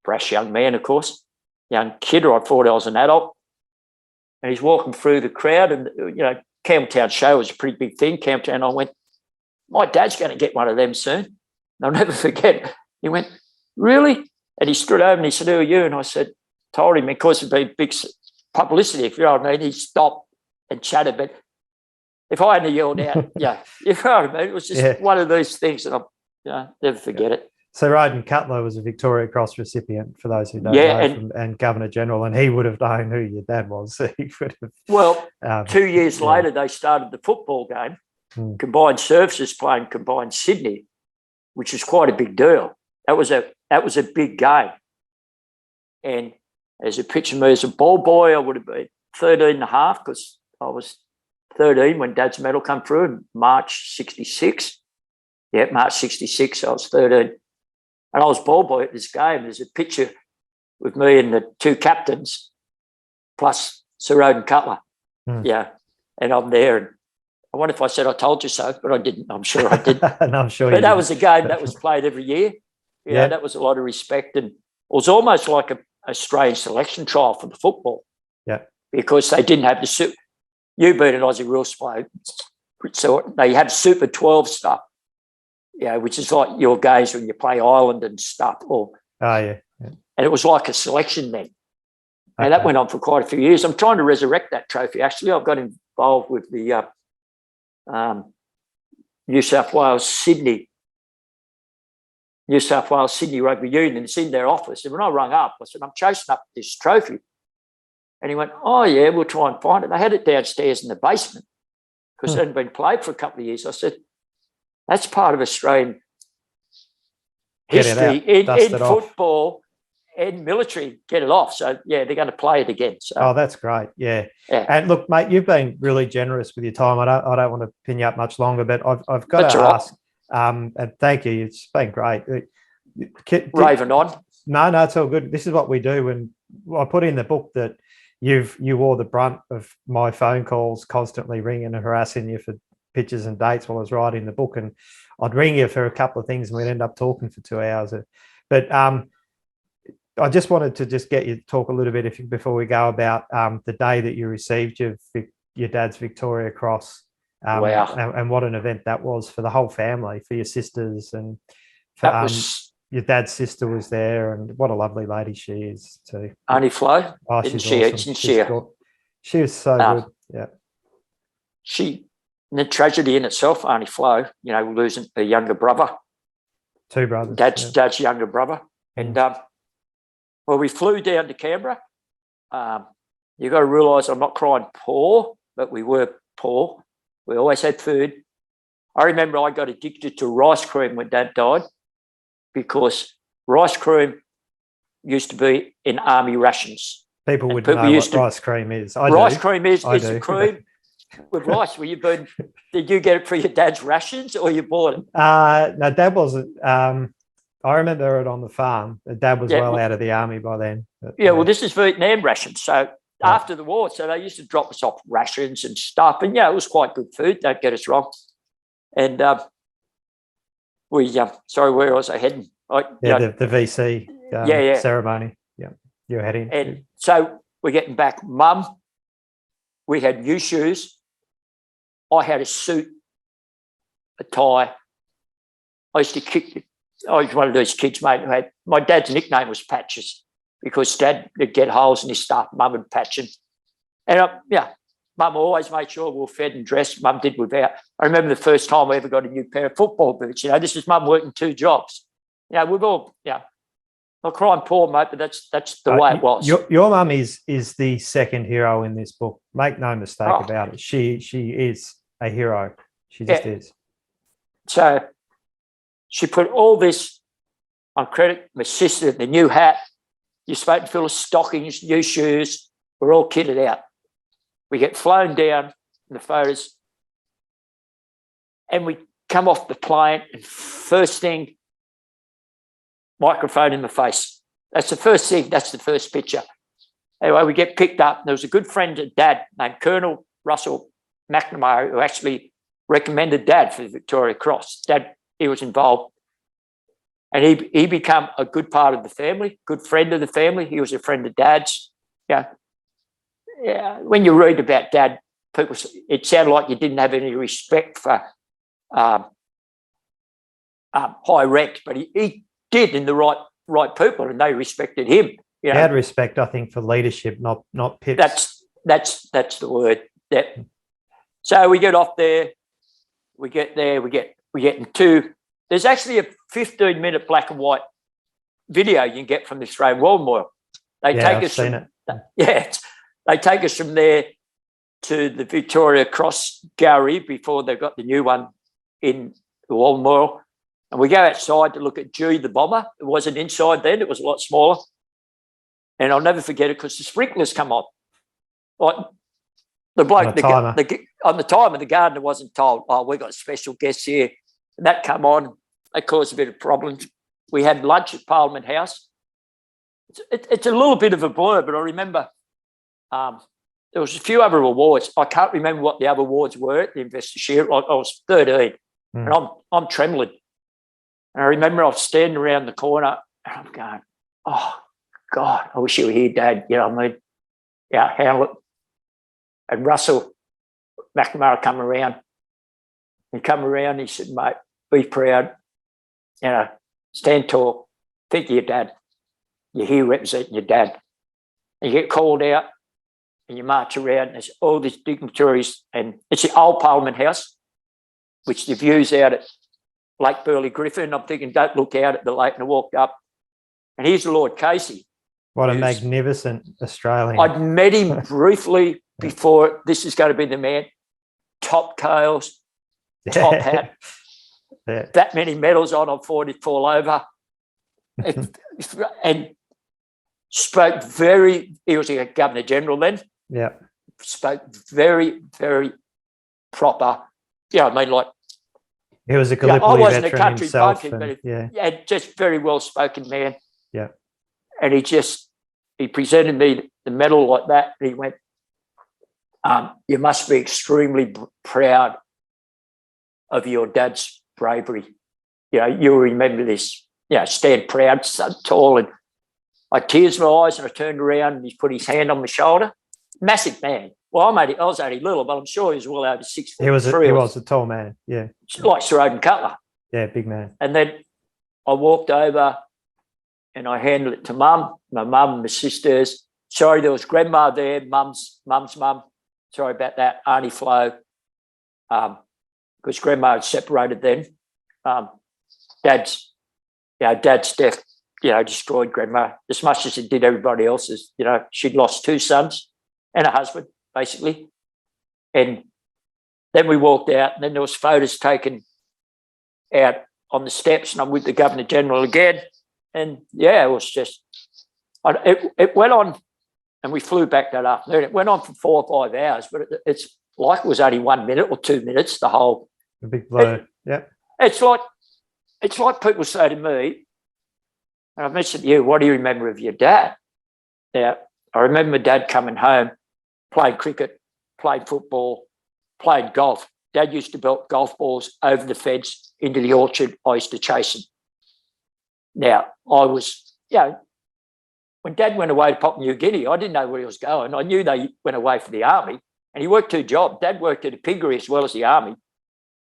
brash young man, of course. Young kid, or I thought I was an adult. And he's walking through the crowd, and, Campbelltown show was a pretty big thing, Campbelltown. I went, my dad's going to get one of them soon. And I'll never forget. He went, really? And he stood over and he said, who are you? And I said, told him, because it'd be big publicity, if you know what I mean. He stopped and chatted, but if I hadn't yelled out, if you know what I mean, it was just one of those things that I'll never forget it. So Roden Cutler was a Victoria Cross recipient, for those who don't know, and Governor General, and he would have known who your dad was. He would have. Well, 2 years later, they started the football game, Combined Services playing Combined Sydney, which was quite a big deal. That was a big game. And as a picture me as a ball boy, I would have been 13 and a half, because I was 13 when Dad's medal come through in March 66. Yeah, March 66, I was 13. And I was ball boy at this game. There's a picture with me and the two captains, plus Sir Roden Cutler. Yeah, and I'm there. And I wonder if I said I told you so, but I didn't. I'm sure I did. And I'm sure. But that was a game that was played every year. Yeah, that was a lot of respect, and it was almost like a Australian selection trial for the football. Yeah, because they didn't have the you beat an Aussie rules play, so they had Super 12 stuff. Yeah, which is like your games when you play Ireland and stuff. And it was like a selection then. And that went on for quite a few years. I'm trying to resurrect that trophy, actually. I've got involved with the New South Wales Sydney Rugby Union. It's in their office. And when I rung up, I said, I'm chasing up this trophy. And he went, oh, yeah, we'll try and find it. They had it downstairs in the basement because it hadn't been played for a couple of years. I said, that's part of Australian history in football and military. Get it off. So, they're going to play it again. So. Oh, that's great. Yeah. And look, mate, you've been really generous with your time. I don't want to pin you up much longer, but I've got to ask, and thank you. It's been great. Raving on. No, it's all good. This is what we do. And I put in the book that you wore the brunt of my phone calls, constantly ringing and harassing you for pictures and dates while I was writing the book, and I'd ring you for a couple of things and we'd end up talking for 2 hours. But I just wanted to get you to talk a little bit before we go about the day that you received your dad's Victoria Cross. Wow. And what an event that was for the whole family, for your sisters, and for, your dad's sister was there, and what a lovely lady she is too. Auntie Flo, oh, she's awesome. She was so good. Yeah. The tragedy in itself, Auntie Flo, losing her younger brother. Two brothers. Dad's younger brother. And, we flew down to Canberra. You've got to realise I'm not crying poor, but we were poor. We always had food. I remember I got addicted to rice cream when Dad died, because rice cream used to be in army rations. People would know what rice cream is. Rice cream is the cream with rice. Did you get it for your dad's rations, or you bought it? No, Dad wasn't. I remember it on the farm. Dad was well out of the army by then. But, well, this is Vietnam rations. So after the war, so they used to drop us off rations and stuff. And, it was quite good food. Don't get us wrong. And sorry, where was I heading? The VC ceremony. Yeah, you're heading. And so we're getting back. Mum, we had new shoes. I had a suit, a tie. I used to kick. I was one of those kids, mate, who had, my dad's nickname was Patches, because Dad would get holes in his stuff. Mum would patch him. And, Mum always made sure we were fed and dressed. Mum did without. I remember the first time we ever got a new pair of football boots. This is Mum working 2 jobs. We've all, not crying poor, mate, but that's the way it was. Your mum is the second hero in this book. Make no mistake about it. She is a hero. She just is. So she put all this on credit. My sister, the new hat, you're supposed to fill of stockings, new shoes. We're all kitted out. We get flown down in the photos, and we come off the plane, and first thing, microphone in the face. That's the first thing. That's the first picture. Anyway, we get picked up. There was a good friend of Dad named Colonel Russell McNamara who actually recommended Dad for the Victoria Cross. Dad, he was involved. And he became a good part of the family, good friend of the family. He was a friend of Dad's. Yeah. When you read about Dad, people, it sounded like you didn't have any respect for high rank, but he did in the right people, and they respected him. You know, he had respect, I think, for leadership, not pips. That's the word. Yeah. So we get off there. We get into. There's actually a 15-minute black and white video you can get from the Australian War Memorial. They take us from there to the Victoria Cross Gallery before they've got the new one in the War Memorial. And we go outside to look at Dewey the bomber. It wasn't inside then, it was a lot smaller. And I'll never forget it because the sprinklers come on. Like the bloke, on the timer, the gardener wasn't told, oh, we've got special guests here. And that come on, that caused a bit of problems. We had lunch at Parliament House. It's a little bit of a blur, but I remember there was a few other awards. I can't remember what the other awards were at the Investor Share. I was 13 and I'm trembling. And I remember I was standing around the corner and I'm going, oh, God, I wish you were here, Dad. You know what I mean? Yeah, handle it. And Russell McNamara come around. He come around, he said, mate, be proud, you know, stand tall, think of your dad. You're here representing your dad. And you get called out and you march around and there's all these dignitaries, and it's the old Parliament House, which the view's out at Lake Burley Griffin. I'm thinking, don't look out at the lake. And I walked up and here's Lord Casey. What a magnificent Australian. I'd met him briefly before. This is going to be the man. Top coils, top hat, that many medals on 40 fall over. And spoke he was a Governor General then. Yeah. Spoke very, very proper. Yeah, I mean, like. He was a Gallipoli I wasn't veteran a country himself. bumpkin, but just very well-spoken man. Yeah. And he presented me the medal like that. And he went, you must be extremely proud of your dad's bravery. You know, you'll remember this. You know, stand proud, so tall. And I tears my eyes and I turned around and he put his hand on my shoulder. Massive man. Well, I was only little, but I'm sure he was well over 6 foot. He was a tall man, yeah. Like Sir Odin Cutler. Yeah, big man. And then I walked over and I handed it to Mum, my mum and my sisters. Sorry, there was Grandma there, Mum's mum. Sorry about that, Auntie Flo, because Grandma had separated then. Dad's death, you know, destroyed Grandma as much as it did everybody else's. You know, she'd lost 2 sons and a husband, basically. And then we walked out, and then there was photos taken out on the steps, and I'm with the Governor General again. And, yeah, it was just it went on, and we flew back that afternoon. It went on for 4 or 5 hours, but it's like it was only 1 minute or 2 minutes, the whole. A big blow, yeah. It's like people say to me, and I've mentioned to you, what do you remember of your dad? Now, I remember Dad coming home, playing cricket, playing football, playing golf. Dad used to belt golf balls over the fence into the orchard. I used to chase them. Now, I was, you know, when Dad went away to Papua New Guinea, I didn't know where he was going. I knew they went away for the army, and he worked 2 jobs. Dad worked at a piggery as well as the army.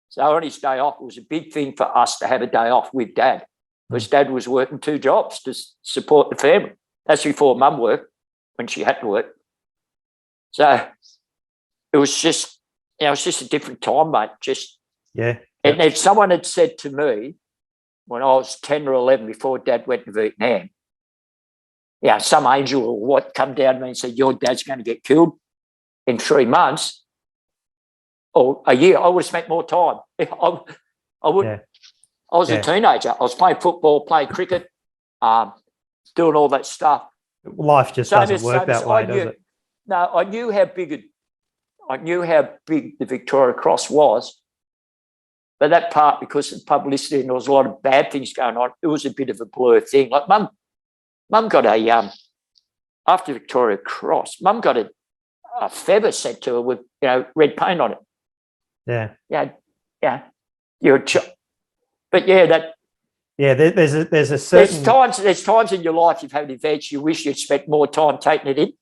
So on his day off, it was a big thing for us to have a day off with Dad, because Dad was working 2 jobs to support the family. That's before Mum worked, when she had to work. So it was just, you know, it's just a different time, mate. And if someone had said to me when I was 10 or 11 before Dad went to Vietnam, yeah, some angel or what come down to me and said, your dad's going to get killed in 3 months or a year, I would have spent more time. I would. Yeah. I was a teenager. I was playing football, playing cricket, doing all that stuff. Life just doesn't work that way, does it? No, I knew how big the Victoria Cross was, but that part, because of publicity and there was a lot of bad things going on, it was a bit of a blur thing. Like Mum got after Victoria Cross, Mum got a feather sent to her with, red paint on it. Yeah. Yeah. But yeah, there's a certain there's times in your life you've had events you wish you'd spent more time taking it in.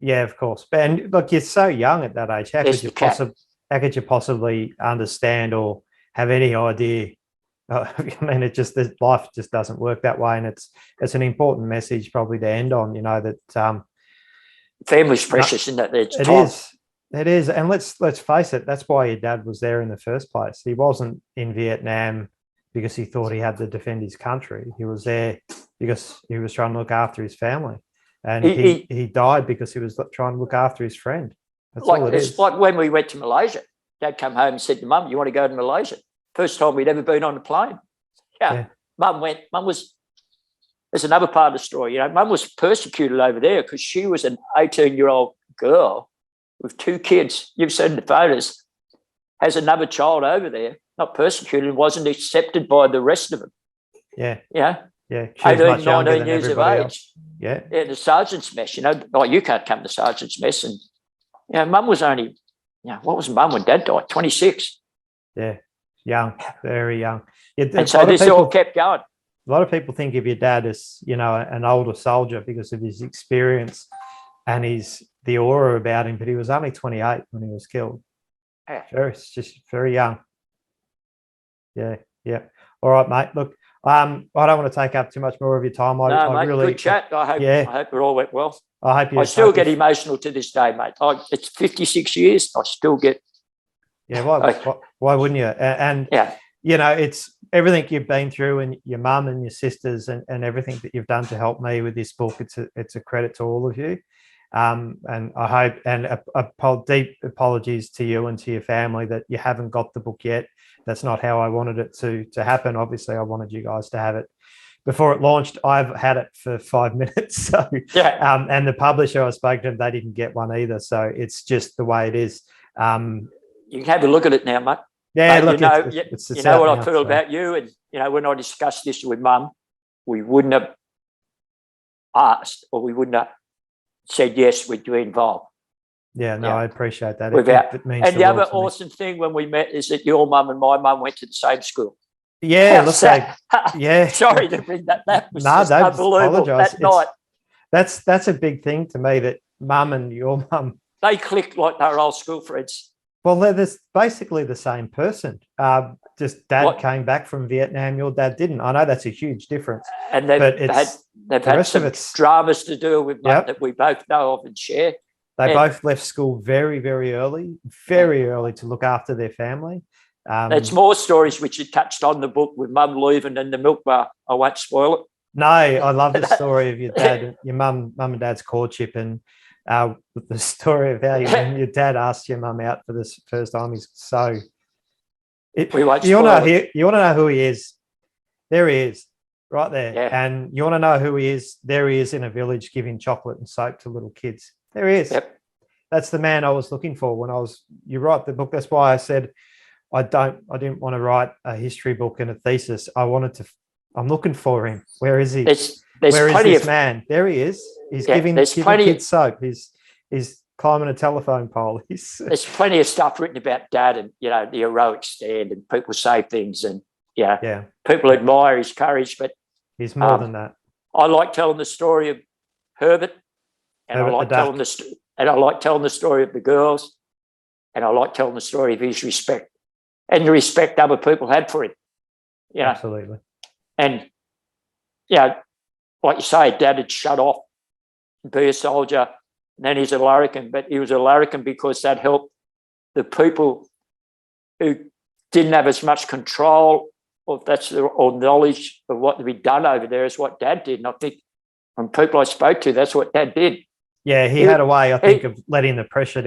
Yeah, of course. And look, you're so young at that age. How could you possibly understand or have any idea? I mean, life just doesn't work that way, and it's an important message probably to end on. That family's precious, isn't it? It is, and let's face it. That's why your dad was there in the first place. He wasn't in Vietnam because he thought he had to defend his country. He was there because he was trying to look after his family. And he died because he was trying to look after his friend. That's all it is. It's like when we went to Malaysia. Dad came home and said to Mum, "You want to go to Malaysia?" First time we'd ever been on a plane. Yeah. Mum went. There's another part of the story. Mum was persecuted over there because she was an 18-year-old girl with 2 kids. You've seen the photos. Has another child over there, not persecuted, wasn't accepted by the rest of them. Yeah. Yeah. Yeah, 18, 19 years of age. Else. Yeah, the sergeant's mess, you can't come to the sergeant's mess. And, Mum was only, what was Mum when Dad died? 26. Yeah, young, very young. And so this all kept going. A lot of people think of your dad as, an older soldier because of his experience and the aura about him, but he was only 28 when he was killed. Yeah. Just very young. Yeah. All right, mate. Look, I don't want to take up too much more of your time. Mate, good chat. I hope it all went well. I still get emotional to this day, mate. It's 56 years. I still get. Yeah, why wouldn't you? And it's everything you've been through, and your mum and your sisters, and everything that you've done to help me with this book. It's a credit to all of you. And I hope, and deep apologies to you and to your family that you haven't got the book yet. That's not how I wanted it to happen. Obviously, I wanted you guys to have it before it launched. I've had it for 5 minutes. So, and the publisher I spoke to, they didn't get one either. So it's just the way it is. You can have a look at it now, mate. Yeah, look, you know what I feel about you. And, when I discussed this with Mum, we wouldn't have asked, or we wouldn't have said, yes, we'd be involved. Yeah, no, I appreciate that. It means the other awesome thing when we met is that your mum and my mum went to the same school. Yeah, Sorry to bring that. That was unbelievable that night. That's a big thing to me, that mum and your mum, they clicked like they were old school friends. Well, they're basically the same person. Just Dad came back from Vietnam. Your dad didn't. I know that's a huge difference. And they've had some dramas to do with Mum that we both know of and share. They both left school very, very early to look after their family. There's more stories which you touched on the book with Mum leaving and the milk bar. I won't spoil it. No, I love the story of your dad, your mum and dad's courtship, and the story of how your dad asked your mum out for this first time is so. You want to know who he is? There he is, right there. Yeah. And you want to know who he is? There he is in a village giving chocolate and soap to little kids. There he is. Yep. That's the man I was looking for when you write the book. That's why I said I didn't want to write a history book and a thesis. I'm looking for him. Where is he? Where is this man? There he is. He's giving kids soap. He's climbing a telephone pole. There's plenty of stuff written about Dad and, the heroic stand, and people say things, and people admire his courage, but he's more than that. I like telling the story of Herbert. And I like telling the story of the girls, and I like telling the story of his respect and the respect other people had for him. Absolutely. And like you say, Dad had shut off, be a soldier, and then he's a larrikin, but he was a larrikin because that helped the people who didn't have as much control or knowledge of what to be done over there as what Dad did. And I think from people I spoke to, that's what Dad did. Yeah, he had a way, I think, of letting the pressure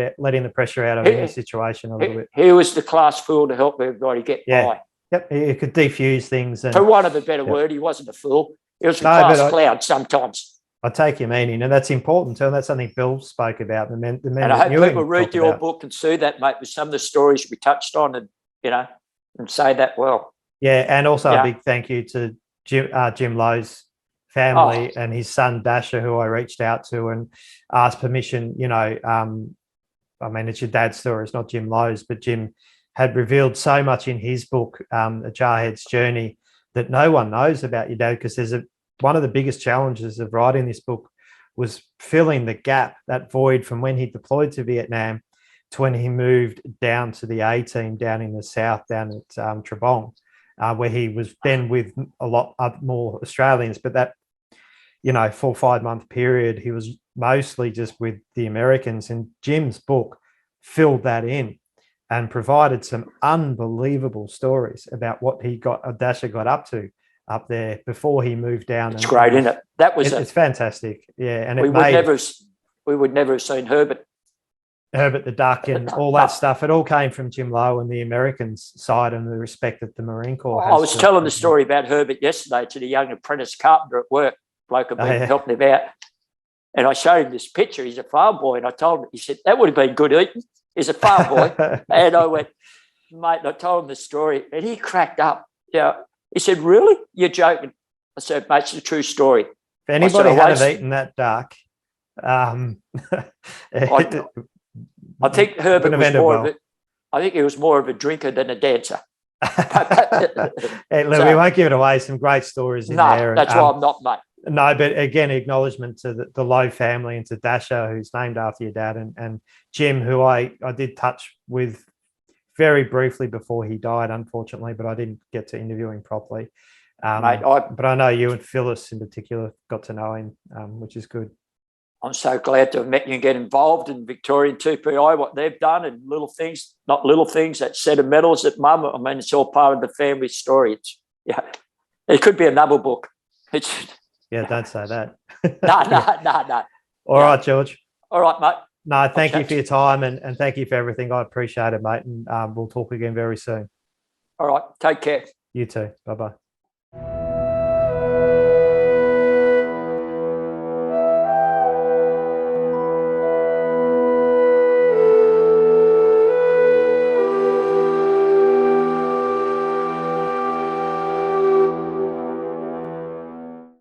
out of any situation a little bit. He was the class fool to help everybody get by. Yep, he could defuse things. And, for want of a better word, he wasn't a fool. He was a class clown sometimes. I take your meaning, and that's important too. And that's something Bill spoke about. The men and I hope people read your book and see that, mate, with some of the stories we touched on, and and say that well. Yeah, and also a big thank you to Jim Lowe's family and his son Dasher, who I reached out to and asked permission. I mean, it's your dad's story, it's not Jim Lowe's, but Jim had revealed so much in his book, A Jarhead's Journey, that no one knows about your dad, because one of the biggest challenges of writing this book was filling the gap, that void from when he deployed to Vietnam to when he moved down to the A team down in the south, down at Trebong, where he was then with a lot more Australians. But that 4 or 5 month period, he was mostly just with the Americans. And Jim's book filled that in and provided some unbelievable stories about what Dasher got up to up there before he moved down. It's great, isn't it? It's fantastic. Yeah. And we would never have seen Herbert the Duck and all that stuff. It all came from Jim Lowe and the Americans' side and the respect that the Marine Corps has. I was telling the story about Herbert yesterday to the young apprentice carpenter at work. Bloke had been helping him out. And I showed him this picture. He's a farm boy. And I told him, he said, that would have been good eating. He's a farm boy. And I went, mate, and I told him the story. And he cracked up. Yeah. He said, really? You're joking? I said, mate, it's a true story. If anybody had have eaten that duck, I think Herbert was more of it. I think he was more of a drinker than a dancer. Hey, look, we won't give it away. Some great stories in there. That's why I'm not, mate. No, but again, acknowledgement to the Lowe family and to Dasher, who's named after your dad, and Jim, who I did touch with very briefly before he died, unfortunately, but I didn't get to interview him properly. Mate, but I know you and Phyllis in particular got to know him, which is good. I'm so glad to have met you and get involved in Victorian 2PI, what they've done, and not little things, that set of medals at Mum. I mean, it's all part of the family story. It could be another book. Yeah, don't say that. No. All right, George. All right, mate. No, thank you for your time and thank you for everything. I appreciate it, mate. And we'll talk again very soon. All right. Take care. You too. Bye-bye.